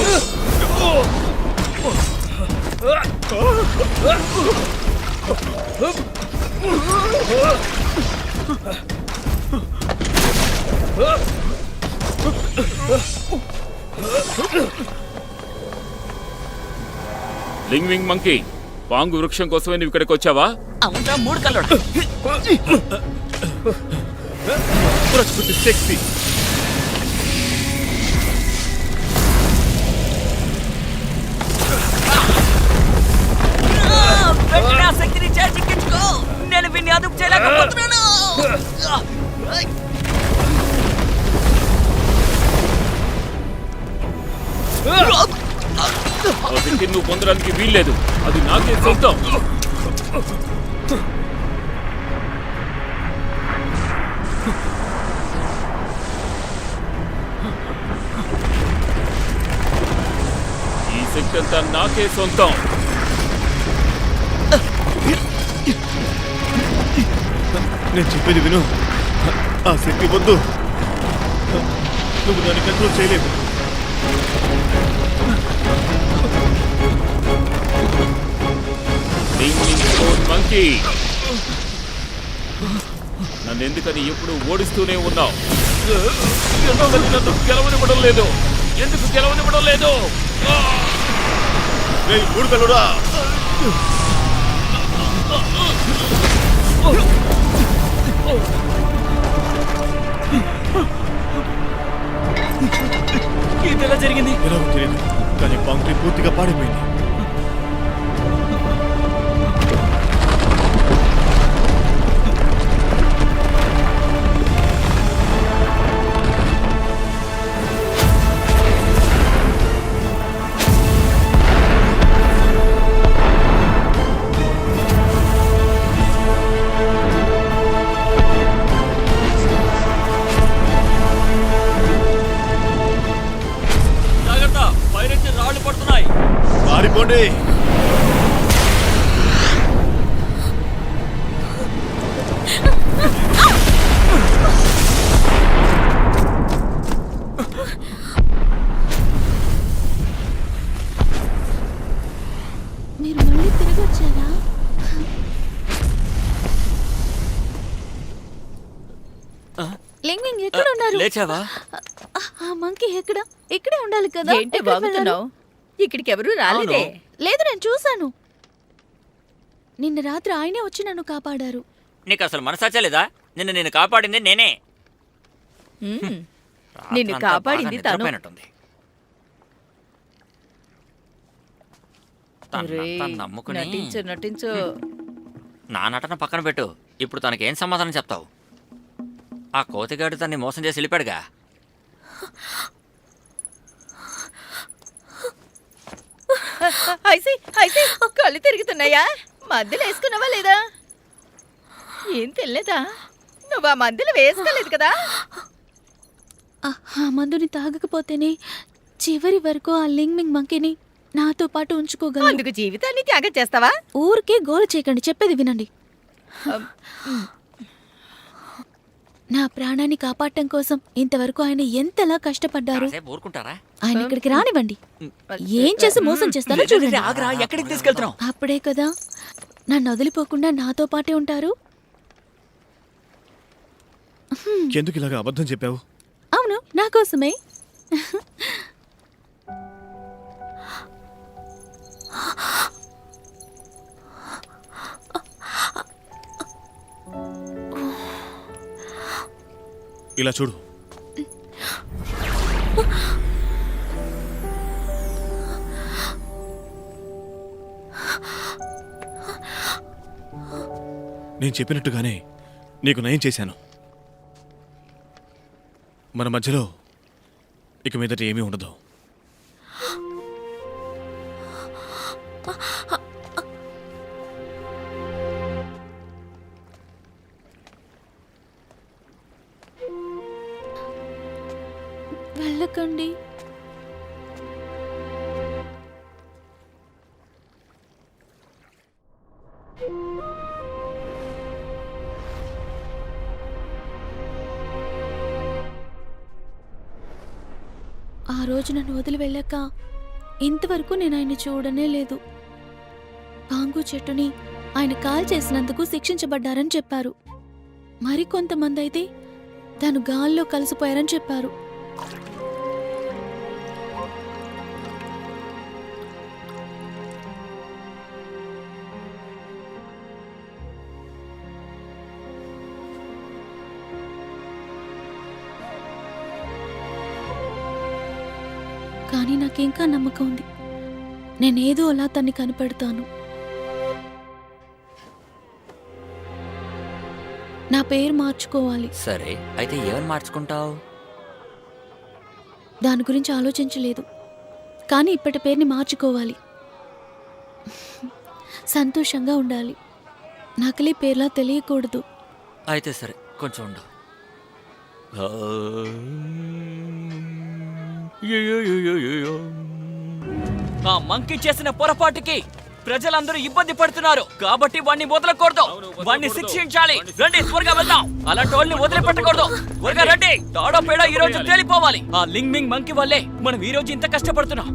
C: లింగ్వింగ్ మంకీ, పాంగు వృక్షం కోసమే నువ్వు ఇక్కడికి వచ్చావా?
H: అవునరా, 3 కళ్ళోడు.
A: ప్రకృతి శక్తి.
H: వెంటనే ఆ శక్తిని చేజిక్కించుకో. నేను వీడిని అదుపు చేయలేకపోతున్నాను.
C: ఆ శక్తిని నువ్వు పొందడానికి వీల్లేదు, అది నాకే సొంతం. ఈ శక్తి అంతా నాకే సొంతం.
A: నేను చెప్పేది విను. ఆ శక్తి వద్దు, నువ్వు దాన్ని కంట్రోల్ చేయలేవు.
C: మంకీ, నన్ను ఎందుకని ఎప్పుడు ఓడిస్తూనే ఉన్నావు? నన్ను గెలవనివ్వడం లేదు. ఎందుకు గెలవనివ్వడం లేదు?
A: మూడు కలుడా.
H: ఇది ఎలా జరిగింది?
A: ఎలాగో తెలియదు, కానీ పాంక్రీ పూర్తిగా పాడిపోయింది. పారిపోండి.
F: మీరు మళ్ళీ తిరిగి వచ్చారా? లింగింగ్ ఎక్కడ ఉన్నారు?
H: లేచావా?
F: ఆ మంకీ ఎక్కడ? ఇక్కడే ఉండాలి కదా.
G: ఏంటి
F: ఎక్కడికి వెళ్ళారు?
G: బాగుతున్నావు? ఇక్కడికి ఎవరు రాలేదే.
F: లేదు, నేను చూశాను. నిన్న రాత్రి ఆయనే వచ్చి నన్ను కాపాడారు.
D: నీకు అసలు మనసాచా లేదా? నేను కాపాడింది నేనే.
G: నిన్ను
D: రాత్రంతా
G: కాపాడింది
D: బాగా
G: తను.
D: నిద్రపోయినట్టుంది.
G: ఒరేయ్,
D: తనంతా నమ్ముకుని
G: నటించు.
D: నా నటన పక్కన పెట్టు. ఇప్పుడు తనకేం సమాధానం చెప్తావు? ఆ కోతిగాడు తన్ని మోసం చేసి వెళ్ళిపాడుగా.
G: ఐసి కళ్ళు తిరుగుతున్నాయా? మధ్యలో వేసుకున్నావా లేదా? ఏం తెలియదా? నువ్వు ఆ మధ్యలో వేసుకోలేదు కదా?
F: ఆ మందుని తాగకపోతేనే చివరి వరకు ఆ లింగ్మింగ్ మంకీని నాతో పాటు ఉంచుకోగలను.
G: అందుకు జీవితాన్ని త్యాగం చేస్తావా?
F: ఊరికే గోల చేయకండి, చెప్పేది వినండి. నా ప్రాణాన్ని కాపాడటం కోసం ఇంతవరకు ఆయన ఎంతలా కష్టపడ్డారు.
D: కాసేపు ఊరుకుంటారా?
F: ఆయన ఇక్కడికి రానివ్వండి. ఏం చేసి మోసం చేస్తారో చూడండి.
H: ఆగ్రా, ఎక్కడికి తీసుకెళ్తున్నావు?
F: అప్పుడే కదా నన్ను వదిలిపోకుండా నాతో పాటే ఉంటారు.
A: ఎందుకు ఇలాగా అబద్ధం చెప్పావు?
F: అవును, నా కోసమే.
A: ఇలా చూడు, నేను చెప్పినట్టుగానే నీకు నయం చేశాను. మన మధ్యలో ఇక మీదట ఏమీ ఉండదు.
F: వెళ్ళకండి. ఆ రోజు నన్ను వదిలి వెళ్ళాక ఇంతవరకు నేను ఆయన చూడనే లేదు. పాంగు చెట్టుని ఆయన కాల్ చేసినందుకు శిక్షించబడ్డారని చెప్పారు. మరికొంతమంది అయితే తను గాల్లో కలిసిపోయారని చెప్పారు. కానీ నాకింకా నమ్మకం ఉంది. నేనేదో అలా తన్ని కనిపెడతాను. నా పేరు మార్చుకోవాలి.
D: సరే, అయితే ఏమని మార్చుకుంటావు?
F: దాని గురించి ఆలోచించలేదు, కానీ ఇప్పటి పేరుని మార్చుకోవాలి. సంతోషంగా ఉండాలి. నకిలీ పేర్లా తెలియకూడదు.
D: అయితే సరే, కొంచెం ఉండు.
H: ఆ మంకీ చేసిన పొరపాటుకి ప్రజలందరూ ఇబ్బంది పడుతున్నారు, కాబట్టి వాణ్ణి వదలకూడదు. వాణ్ణి శిక్షించాలి. రండి, త్వరగా వెళ్దాం. అలాంటి వాళ్ళని వదిలిపెట్టకూడదు. త్వరగా రండి. తాడో పేడో ఈ రోజు తేలిపోవాలి. ఆ లింగ్ మింగ్ మంకీ వల్లే మనం ఈ రోజు ఇంత కష్టపడుతున్నాం.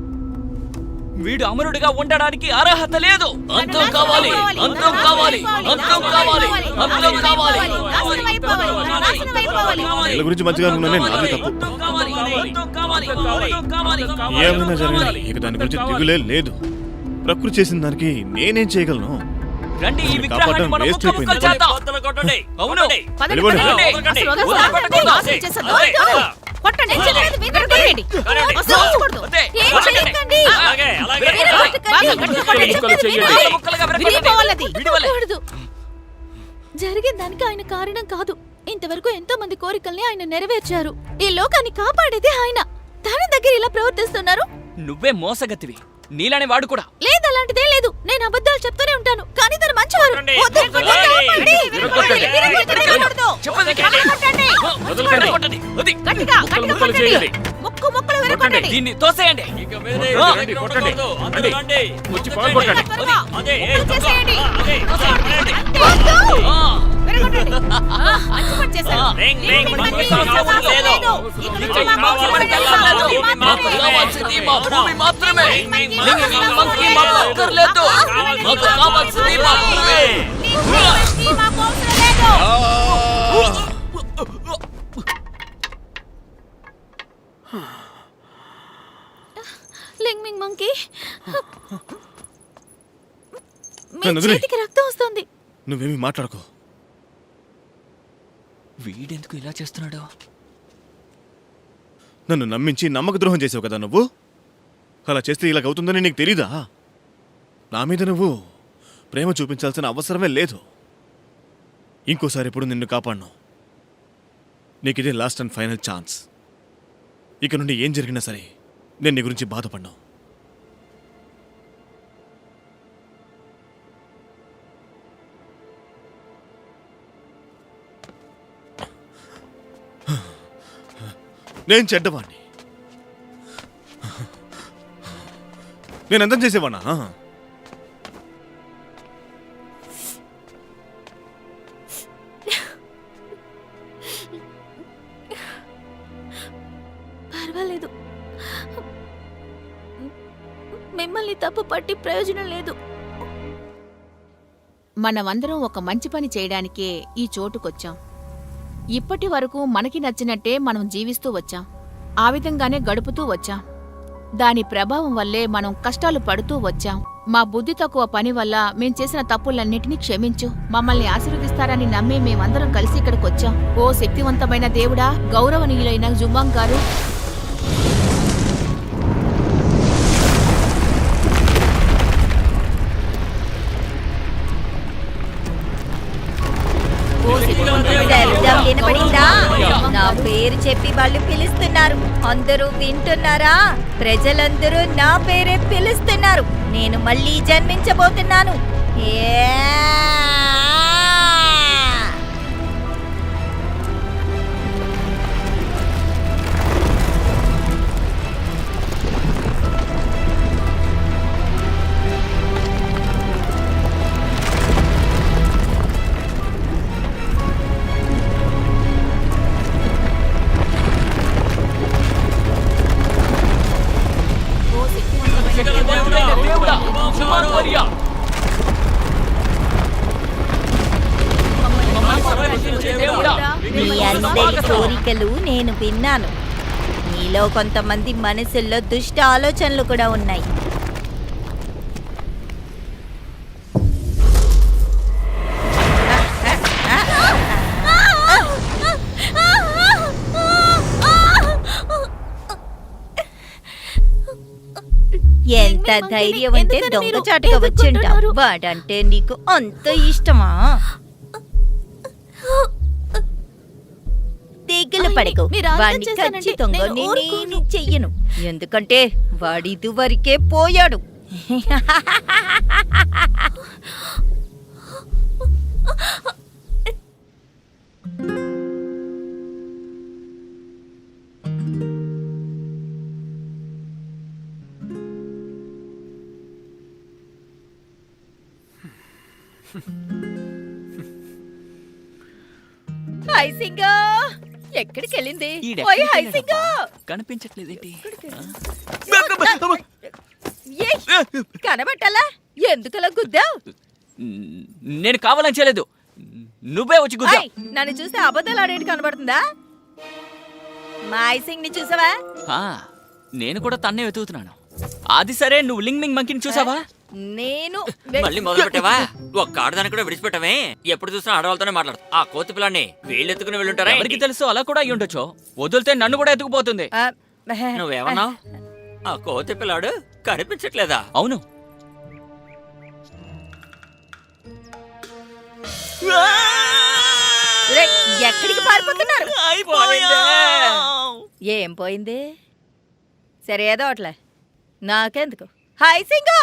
H: వీడు అమరుడిగా ఉండడానికి అర్హత లేదు. అంతం కావాలి, అంతం కావాలి, అంతం కావాలి, అంతం కావాలి.
A: వీళ్ళ గురించి మంచిగా అనుకున్నానే నాది తప్పు. ఏమైనా జరిగినా ఇక దాని గురించి దిగులే లేదు. ప్రకృతి చేసిన దానికి నేనేం చేయగలను?
H: రండి, ఈ విగ్రహాన్ని మనం
A: వేస్ట్
H: ముక్కలు ముక్కలు చేద్దాం. అవును,
B: పదండి,
A: వెళ్ళిపోండి.
B: పదండి. అసలు వదలకండి. నాశనం చేసేద్దాం. కొట్టండి. విరగొట్టండి. అసలు ఉంచకూడదు. ఏం చేయకండి. బాగా గట్టిగా కొట్టండి. విరిగిపోవాలి అది.
F: విడవకూడదు. జరిగిన దానికి ఆయన కారణం కాదు. ఇంతవరకు ఎంతో మంది కోరికల్ని ఆయన నెరవేర్చారు. ఈ లోకాన్ని కాపాడేది ఆయన. తన దగ్గర ఇలా ప్రవర్తిస్తున్నారు.
H: నువ్వే మోసగతివి. నీలానే వాడు కూడా.
F: లేదు, అలాంటిదే లేదు. నేను అబద్ధాలు చెప్తూనే ఉంటాను, కానీ తను మంచివారు. వద్దు, ఆపండి. విరగొట్టండి. విరగొట్టకూడదు.
H: చెప్పండి.
F: కొట్టండి.
C: వదలకండి.
H: కొట్టండి. వది.
F: గట్టిగా
C: ముక్కలు ముక్కలు
F: కొట్టండి.
C: చేయండి.
F: ముక్కలు విరగొట్టండి.
H: దీన్ని తోసేయండి.
C: రండి, కొట్టండి. రండి. వచ్చి పాల్గొట్టండి.
F: ముక్కలు చేసేయండి.
H: వద్దు.
F: విరగొట్టండి. మంచి పని చేశారు. ఇక్కడ నుంచి మా భూమి
H: మాకు కావాల్సింది మా భూమి మాత్రమే. మంకీ మాకు అక్కర్లేదు. మాకు కావాల్సింది మా భూమి.
F: మాకు అవసరం లేదు. లింగ్ మింగ్ మంకీ, మీ
A: నన్ను వదిలేయ్.
F: చేతికి రక్తం వస్తుంది.
A: నువ్వేమీ మాట్లాడుకో.
H: వీడెందుకు ఇలా చేస్తున్నాడు?
A: నన్ను నమ్మించి నమ్మక ద్రోహం చేసావు కదా నువ్వు. అలా చేస్తే ఇలాగ అవుతుందని నీకు తెలీదా? నా మీద నువ్వు ప్రేమ చూపించాల్సిన అవసరమే లేదు. ఇంకోసారి ఎప్పుడు నిన్ను కాపాడను. నీకు ఇదే లాస్ట్ అండ్ ఫైనల్ ఛాన్స్. ఇక నుండి ఏం జరిగినా సరే నేను నీ గురించి బాధపడ్డాను. నేను చెడ్డవాణ్ణి. నేను అంతం చేసేవాణ్ణా?
F: పర్వాలేదు, మిమ్మల్ని తప్పు పట్టి ప్రయోజనం లేదు.
B: మనమందరం ఒక మంచి పని చేయడానికే ఈ చోటుకొచ్చాం. ఇప్పటి వరకు మనకి నచ్చినట్టే మనం జీవిస్తూ వచ్చాం. ఆ విధంగానే గడుపుతూ వచ్చాం. దాని ప్రభావం వల్లే మనం కష్టాలు పడుతూ వచ్చాం. మా బుద్ధి తక్కువ పని వల్ల మేం చేసిన తప్పులన్నిటినీ క్షమించు. మమ్మల్ని ఆశీర్వదిస్తారని నమ్మి మేమందరం కలిసి ఇక్కడికొచ్చాం. ఓ శక్తివంతమైన దేవుడా, గౌరవనీయులైన జుమాంగ్ గారు,
E: దరిద్రం లేని వినపడిందా? నా పేరు చెప్పి వాళ్ళు పిలుస్తున్నారు. అందరూ వింటున్నారా? ప్రజలందరూ నా పేరే పిలుస్తున్నారు. నేను మళ్ళీ జన్మించబోతున్నాను.
H: దేవుడా, క్షమాపణ. దేవుడా,
E: మీ అందరి కోరికలు నేను విన్నాను. మీలో కొంతమంది మనసుల్లో దుష్ట ఆలోచనలు కూడా ఉన్నాయి. ఎంత ధైర్యం ఉంటే దొంగచాటుగా వచ్చింటావు. వాడంటే నీకు అంత ఇష్టమా? తెగులు పడకు. వాడిని ఖచ్చితంగా నేనేమి చెయ్యను. ఎందుకంటే వాడి ఇదివరకే పోయాడు. హైసింగో ఎక్కడికి వెళ్ళింది? ఓయ్ హైసింగో,
H: కనిపించట్లేదేంటి?
E: ఏయ్, కనబట్టాలా? ఎందుకలా గుద్దావు?
H: నేను కావాలని చేయలేదు, నువ్వే వచ్చి గుద్దా.
E: నన్ను చూస్తే అబద్ధాలు ఆడేటి కనబడుతుందా? మా హైసింగ్ ని చూసావా?
H: నేను కూడా తన్నే వెతుకుతున్నాను. అది సరే, నువ్వు లింగ్ మింగ్ మంకిని చూసావా?
E: నేను
D: మళ్ళీ మొదలు పెట్టావా? ఒక్క ఆడదాన్ని కూడా విడిచిపెట్టమే. ఎప్పుడు చూసినా ఆడవాళ్ళతోనే మాట్లాడు. ఆ కోతి పిల్లాన్ని వీళ్ళు ఎత్తుకుని వెళ్ళుంటారా?
H: ఎవరికి తెలుసు, అలా కూడా అయ్యి ఉండొచ్చు. వదిలితే నన్ను కూడా ఎత్తుకుపోతుంది.
D: నువ్వేమన్నావు? ఆ కోతి పిల్లాడు కనిపించట్లేదా?
H: అవును,
E: రేయ్, ఎక్కడికి పారిపోతున్నారు? ఏం పోయింది? సరే, ఏదో అట్లా నాకెందుకు. హైసింగో,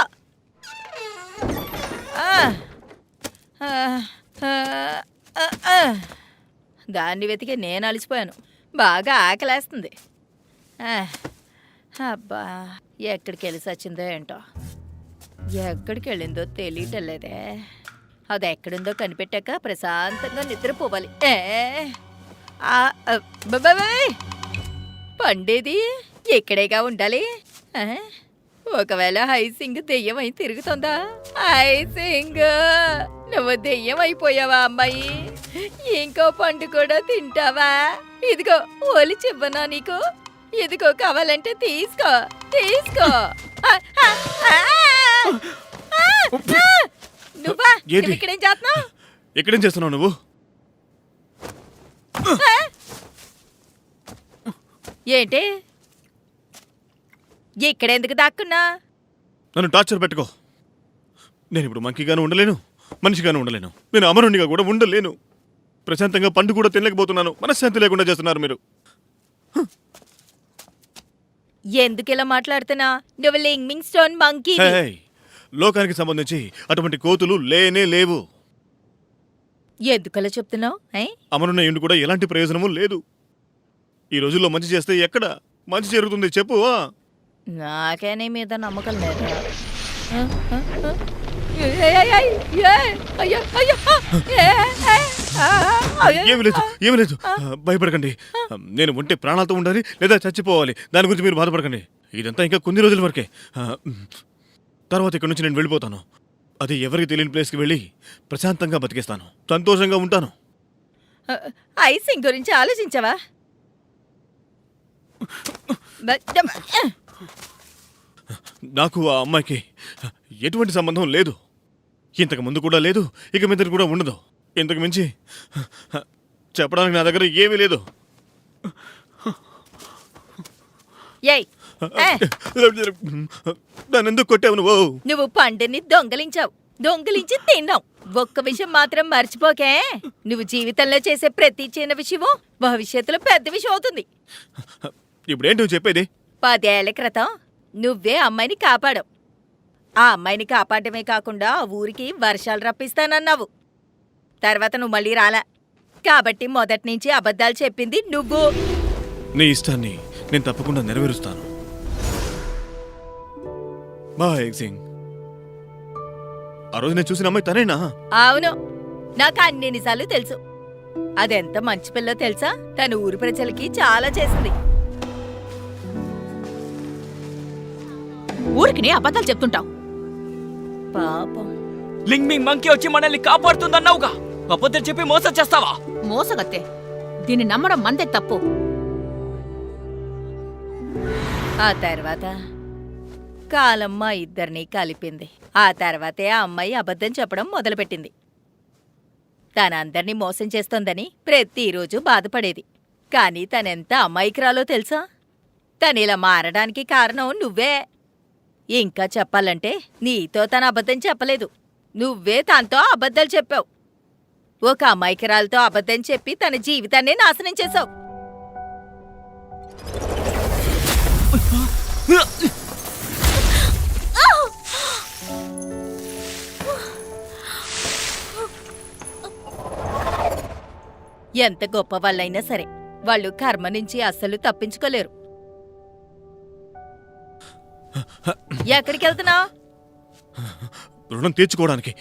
E: దాన్ని వెతికి నేను అలసిపోయాను. బాగా ఆకలేస్తుంది. అబ్బా, ఎక్కడికి వెళ్ళి సచ్చిందో ఏంటో. ఎక్కడికి వెళ్ళిందో తెలియటలేదే. అది ఎక్కడుందో కనిపెట్టాక ప్రశాంతంగా నిద్రపోవాలి. పండేది ఇక్కడేగా ఉండాలి. ఒకవేళ హైసింగ్ దెయ్యమై తిరుగుతుందా? హైసింగ్, నువ్వు దెయ్యం అయిపోయావా అమ్మాయి? ఇంకో పండు కూడా తింటావా? ఇదిగో ఒలి చివ్వనా నీకు? ఇదిగో కావాలంటే తీసుకో, తీసుకో. నువ్వా ఇక్కడేం చేస్తున్నావు?
A: ఎక్కడేం చేస్తున్నావు నువ్వు?
E: ఏంటి ఇక్కడెందుకు దాక్కున్నా?
A: నన్ను టార్చర్ పెట్టుకో. నేను ఇప్పుడు మంకీగాను ఉండలేను, మనిషిగాను ఉండలేను, నేను అమరుణ్ణిగా కూడా ఉండలేను. ప్రశాంతంగా పండు కూడా తినలేకపోతున్నాను. మనశ్శాంతి లేకుండా చేస్తున్నారు మీరు.
E: ఎందుకు ఇలా మాట్లాడుతున్నా? నువ్వు లింగ్మింగ్ స్టోన్ మంకీ.
A: లోకానికి సంబంధించి అటువంటి కోతులు లేనే లేవు.
E: ఎందుకలా చెప్తున్నావు?
A: అమరున్న ఇండు కూడా ఎలాంటి ప్రయోజనము లేదు. ఈ రోజుల్లో మంచి చేస్తే ఎక్కడ మంచి జరుగుతుంది చెప్పు?
E: నాకే నీ మీద నమ్మకం లేదు.
A: ఏమి లేదు, ఏమి లేదు. భయపడకండి. నేను ఉంటే ప్రాణాలతో ఉండాలి లేదా చచ్చిపోవాలి. దాని గురించి మీరు బాధపడకండి. ఇదంతా ఇంకా కొన్ని రోజుల వరకే. తర్వాత ఇక్కడి నుంచి నేను వెళ్ళిపోతాను. అది ఎవరికి తెలియని ప్లేస్కి వెళ్ళి ప్రశాంతంగా బతికేస్తాను, సంతోషంగా ఉంటాను.
E: ఐసింగ్ గురించి ఆలోచించావా?
A: నాకు ఆ అమ్మాయికి ఎటువంటి సంబంధం లేదు. ఇంతకు ముందు కూడా లేదు, ఇక మీద కూడా ఉండదు. ఇంతకు మించి చెప్పడానికి నా దగ్గర ఏమీ లేదు.
E: నువ్వు పండుని దొంగలించావు, దొంగలించి తిన్నావు.
G: ఒక్క విషయం మాత్రం మర్చిపోకే, నువ్వు జీవితంలో చేసే ప్రతి చిన్న విషయము భవిష్యత్తులో పెద్ద విషయం అవుతుంది.
A: ఇప్పుడేంటి నువ్వు చెప్పేది?
G: 10 ఏళ్ల క్రితం నువ్వే అమ్మాయిని కాపాడావు. ఆ అమ్మాయిని కాపాడమే కాకుండా ఆ ఊరికి వర్షాలు రప్పిస్తానన్నావు. తర్వాత నువ్వు మళ్ళీ రాలా. కాబట్టి మొదటి నుంచి అబద్ధాలు చెప్పింది నువ్వు.
A: నీ ఇష్టాన్ని నేను తప్పకుండా నెరవేరుస్తాను. బాయ్ సింగ్. ఆ రోజు నేను చూసిన అమ్మాయి తనేనా?
G: అవును, నాకు అన్ని నిజాలు తెలుసు. అదెంత మంచి పిల్లో తెలుసా? తన ఊరి ప్రజలకి చాలా చేసింది.
B: ఊరికి అబద్ధాలు చెప్తుంటావు.
G: పాపం.
H: లింగ్మింగ్ మంకీ వచ్చి మనల్ని కాపాడుతుందన్నావుగా, అబద్ధం చెప్పి మోసం చేస్తావా?
B: మోసగత్తే, దీన్ని నమ్మడం మందే తప్పు.
G: ఆ తర్వాత కాలమ్మ ఇద్దరిని కలిపింది. ఆ తర్వాతే ఆ అమ్మాయి అబద్ధం చెప్పడం మొదలుపెట్టింది. తనందర్నీ మోసం చేస్తోందని ప్రతిరోజు బాధపడేది. కానీ తనెంత అమాయకురాలో తెలుసా? తనిలా మారడానికి కారణం నువ్వే. ఇంకా చెప్పాలంటే నీతో తన అబద్ధం చెప్పలేదు, నువ్వే తనతో అబద్ధాలు చెప్పావు. ఒక అమాయకురాలతో అబద్ధం చెప్పి తన జీవితాన్ని నాశనం చేశావు. ఎంత గొప్ప వాళ్ళైనా సరే వాళ్ళు కర్మ నుంచి అస్సలు తప్పించుకోలేరు. ఎక్కడికి వెళ్తున్నావు?
A: రుణం తీర్చుకోవడానికి.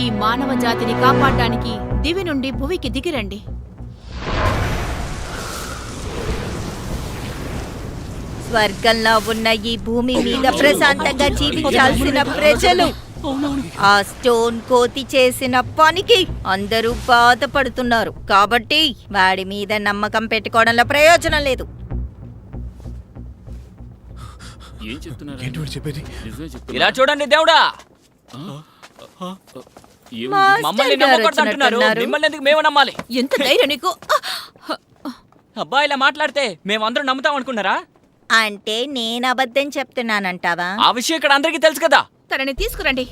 B: ఈ మానవ జాతిని కాపాడడానికి దివి నుండి భువికి దిగిరండి.
G: స్వర్గంలో ఉన్న ఈ భూమి మీద ప్రశాంతంగా జీవించాల్సిన ప్రజలు ఆ స్టోన్ కోతి చేసిన పనికి అందరూ బాధపడుతున్నారు. కాబట్టి వాడి మీద నమ్మకం పెట్టుకోవడంలో ప్రయోజనం లేదు.
C: ఏం చెప్తున్నారు?
A: ఏంటి వాడు చెప్పేది?
C: నిజమే చెప్తున్నా.
H: ఇలా చూడండి దేవుడా, మమ్మల్ని నమ్మకూడదు అంటున్నారు. మిమ్మల్ని ఎందుకు మేము నమ్మాలి?
B: ఎంత ధైర్యం నీకు?
H: అబ్బా, ఇలా మాట్లాడితే మేమందరం నమ్ముతాం అనుకున్నారా?
E: అంటే నేను అబద్ధం చెప్తున్నానంటావా?
H: ఆ విషయం ఇక్కడ అందరికీ తెలుసు కదా.
B: తనని తీసుకురండి.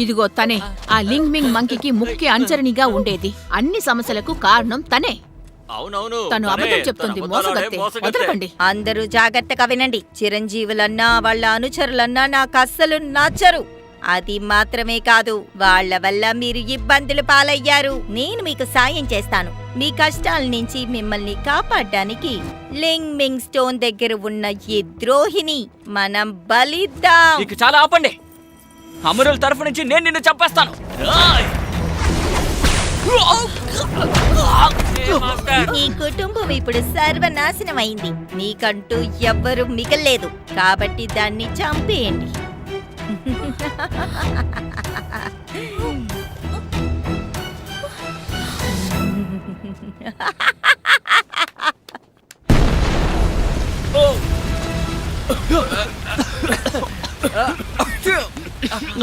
B: ఇదిగో తనే ఆ లింగ్మింగ్ మంకీకి ముఖ్య అంచరణిగా ఉండేది. అన్ని సమస్యలకు కారణం తనే.
D: అవునవును,
B: తను అబద్ధం చెప్తుంది. మోసగత్తే, వదలకండి.
G: అందరూ జాగ్రత్తగా వినండి. చిరంజీవులన్నా వాళ్ళ అనుచరులన్నా నాకు అస్సలు నచ్చరు. అది మాత్రమే కాదు, వాళ్ళ వల్ల మీరు ఇబ్బందులు పాలయ్యారు. నేను మీకు సాయం చేస్తాను. మీ కష్టాల నుంచి మిమ్మల్ని కాపాడడానికి లింగ్మింగ్ స్టోన్ దగ్గర ఉన్న ఈ ద్రోహిని మనం బలిద్దాం.
H: ఇక చాలా ఆపండి. అమరుల తరఫు నుంచి నేను నిన్ను చంపేస్తాను. రాయ్!
E: నీ కుటుంబం ఇప్పుడు సర్వనాశనమైంది. నీకంటూ ఎవ్వరూ మిగల్లేదు. కాబట్టి దాన్ని చంపేయండి.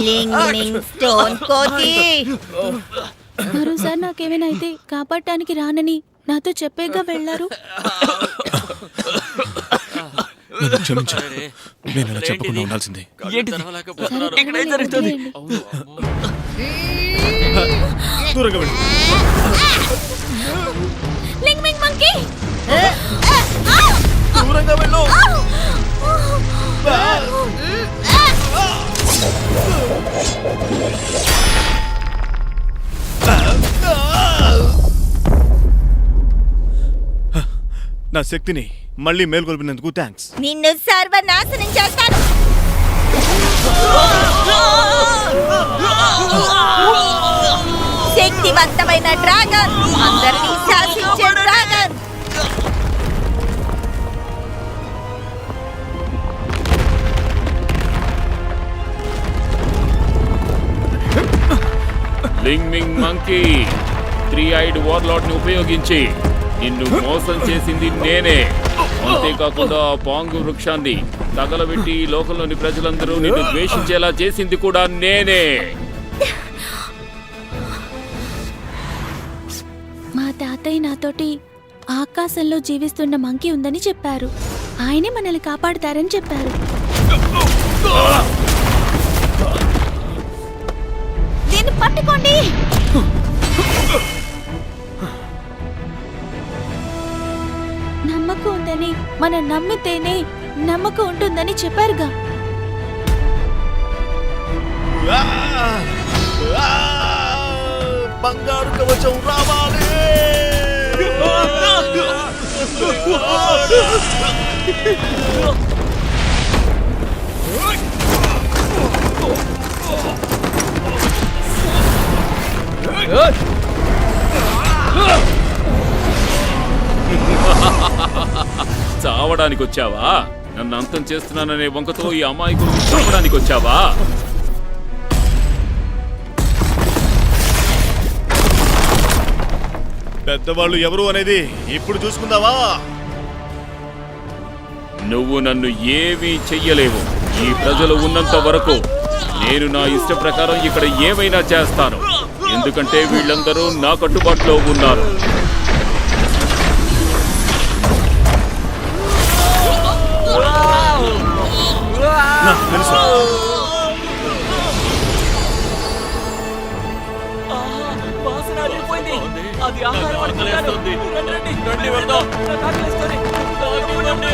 E: లింగ్మింగ్ స్టోన్ కోతి,
F: మరోసారి నాకేమైనా అయితే కాపాడటానికి రానని నాతో చెప్పేగా వెళ్లారు.
A: నన్ను క్షమించు. నేను అలా చెప్పకుండా ఉండాల్సిందే.
H: ఏంటిది? ఇక్కడ ఏం జరుగుతుంది?
A: దూరంగా వెళ్ళు.
F: లింగ్మింగ్ మంకీ,
A: దూరంగా వెళ్ళు. నా శక్తిని మళ్ళీ మేల్కొల్పినందుకు థ్యాంక్స్.
E: నిన్ను సర్వనాశనం చేస్తాను. శక్తివంతమైన డ్రాగన్, అందరినీ శాసించే డ్రాగన్.
C: లింగ్మింగ్ మంకీ 3-eyed వార్లార్డ్ ని ఉపయోగించి నిన్ను మోసం చేసింది నేనే. అంతేకాకుండా ఆ పాంగు వృక్షాన్ని తగలబెట్టి లోకంలోని ప్రజలందరూ నిన్ను ద్వేషించేలా చేసింది కూడా నేనే.
F: తాతయ్య నాతోటి ఆకాశంలో జీవిస్తున్న మంకీ ఉందని చెప్పారు. ఆయనే మనల్ని కాపాడుతారని చెప్పారు. దీన్ని పట్టుకోండి. నమ్మకం ఉందని, మనం నమ్మితేనే నమ్మకం ఉంటుందని చెప్పారుగా.
A: బంగారు కవచం రావాలి.
C: చావడానికి వచ్చావా? నన్ను అంతం చేస్తున్నాననే వంకతో ఈ అమాయకుడిని చంపడానికి వచ్చావా?
A: పెద్దవాళ్ళు ఎవరు అనేది ఇప్పుడు చూసుకుందావా?
C: నువ్వు నన్ను ఏమీ చెయ్యలేవు. ఈ ప్రజలు ఉన్నంత వరకు నేను నా ఇష్ట ప్రకారం ఇక్కడ ఏమైనా చేస్తాను. ఎందుకంటే వీళ్ళందరూ నా కట్టుబాటులో ఉన్నారు.
A: నాకు తెలుసు.
H: వాసన అదిరిపోయింది. అది ఆహారం అనుకుంటాను. రండి, రండి. నాకు ఆకలేస్తుంది. రండి.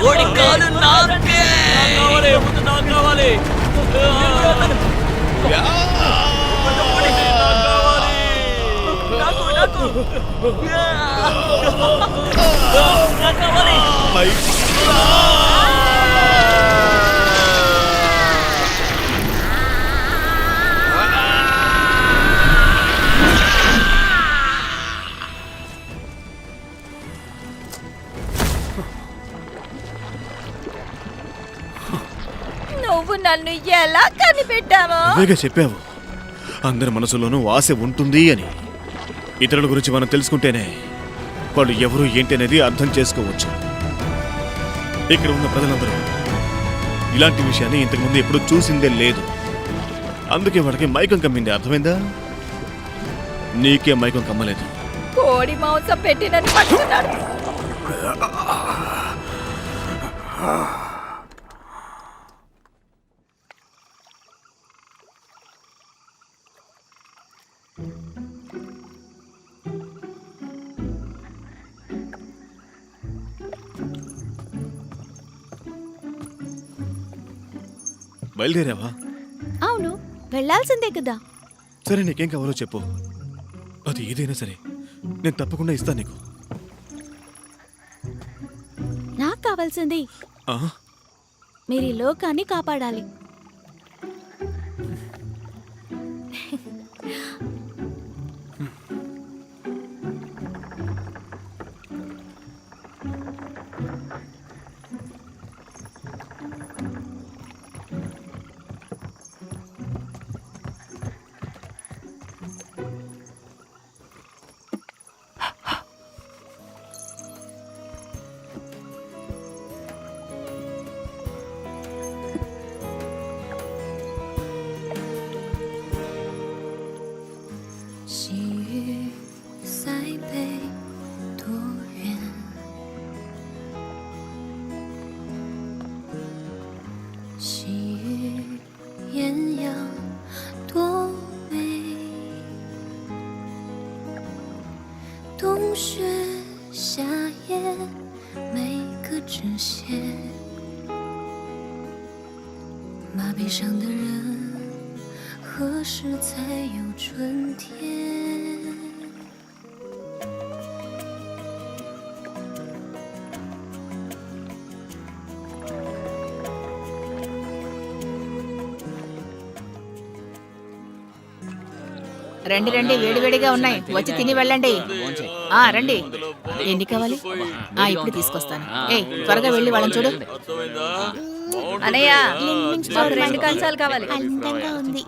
H: కోడి కాలు నాకే కావాలి.
E: నువ్వు నన్ను ఎలా కనిపెట్టావో?
A: నువ్వేగా చెప్పావు అందరి మనసులోనూ ఆశ ఉంటుంది అని. ఇతరుల గురించి మనం తెలుసుకుంటేనే వాళ్ళు ఎవరు ఏంటి అనేది అర్థం చేసుకోవచ్చు. ఇక్కడ ఉన్న ప్రజలందరూ ఇలాంటి విషయాన్ని ఇంతకుముందు ఎప్పుడూ చూసిందే లేదు. అందుకే వాళ్ళకి మైకం కమ్మింది. అర్థమైందా? నీకే మైకం కమ్మలేదు.
E: కోడి మాంసం పెట్టినట్టు పట్టుకున్నాడు.
A: బయలుదేరావా?
F: అవును, వెళ్ళాల్సిందే కదా.
A: సరే, నీకేం కావాలో చెప్పు. అది ఏదైనా సరే నేను తప్పకుండా ఇస్తాను నీకు.
F: నాకు కావాల్సింది
A: ఆ?
F: మీరు ఈ లోకాన్ని కాపాడాలి.
B: రండి రండి, వేడివేడిగా ఉన్నాయి. వచ్చి తిని వెళ్ళండి. రండి. ఎన్ని కావాలి? ఇప్పుడు తీసుకొస్తాను. త్వరగా వెళ్ళి వాళ్ళని చూడు.
G: అనయ్య, మాకు 2 కంచాలు కావాలి.
F: అందంగా ఉంది.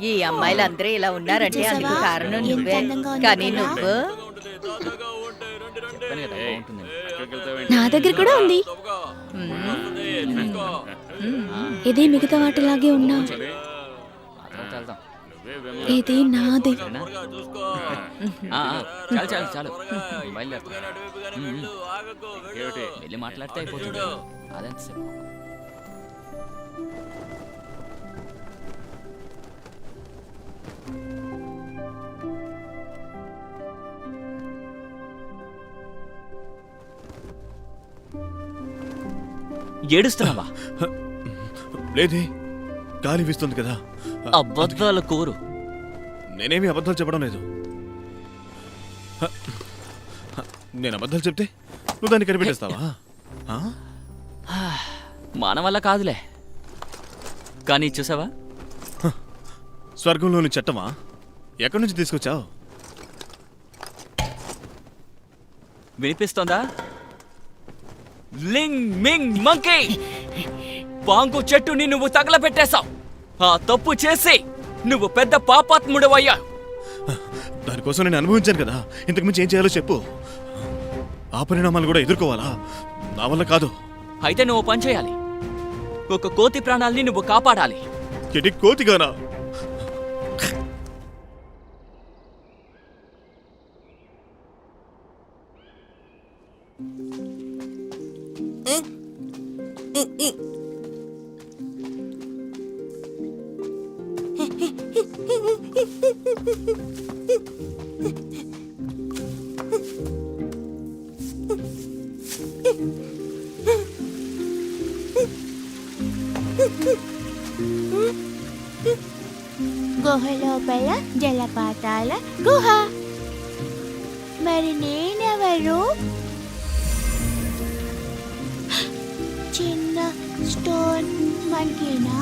G: ఈ అమ్మాయిలందరూ ఇలా ఉన్నారంటే అందుకు కారణం నువ్వే. కానీ నువ్వు
F: నా దగ్గర కూడా ఉంది. ఇది మిగతా వాటిలాగే ఉన్నా
H: వెళ్దాం.
F: ఇది నాది.
H: చాలు చాలు చాలు బయలుదేరుతాం. వెళ్ళి మాట్లాడితే అయిపోతుంది. అదంతసేపు ఏడుస్తున్నావా?
A: లేదే, గాలి వీస్తుంది కదా.
H: అబద్ధాల కోరు.
A: నేనేమి అబద్ధాలు చెప్పడం లేదు. నేను అబద్ధాలు చెప్తే నువ్వు దాన్ని కనిపెట్టేస్తావా?
H: మన వల్ల కాదులే. కానీ చూసావా,
A: స్వర్గంలోని చట్టమా? ఎక్కడి నుంచి తీసుకొచ్చావు?
H: వినిపిస్తోందా? లింగ్ మింగ్ మంకీ, పాంగు చెట్టుని నువ్వు తగలబెట్టేశావు. ఆ తప్పు చేసి నువ్వు పెద్ద పాపాత్ముడవయ్యా.
A: దానికోసం నేను అనుభవించాను కదా. ఇంతకు మించి ఏం చేయాలో చెప్పు. ఆ పరిణామాలు కూడా ఎదుర్కోవాలా? నా వల్ల కాదు.
H: అయితే నువ్వు పని చేయాలి. ఒక కోతి ప్రాణాల్ని నువ్వు కాపాడాలి.
A: కిటి కోతిగానా?
E: గుహ లోపల జలపాతాల గుహ. మరి నేనెవరు? చిన్న స్టోన్ మంకీనా?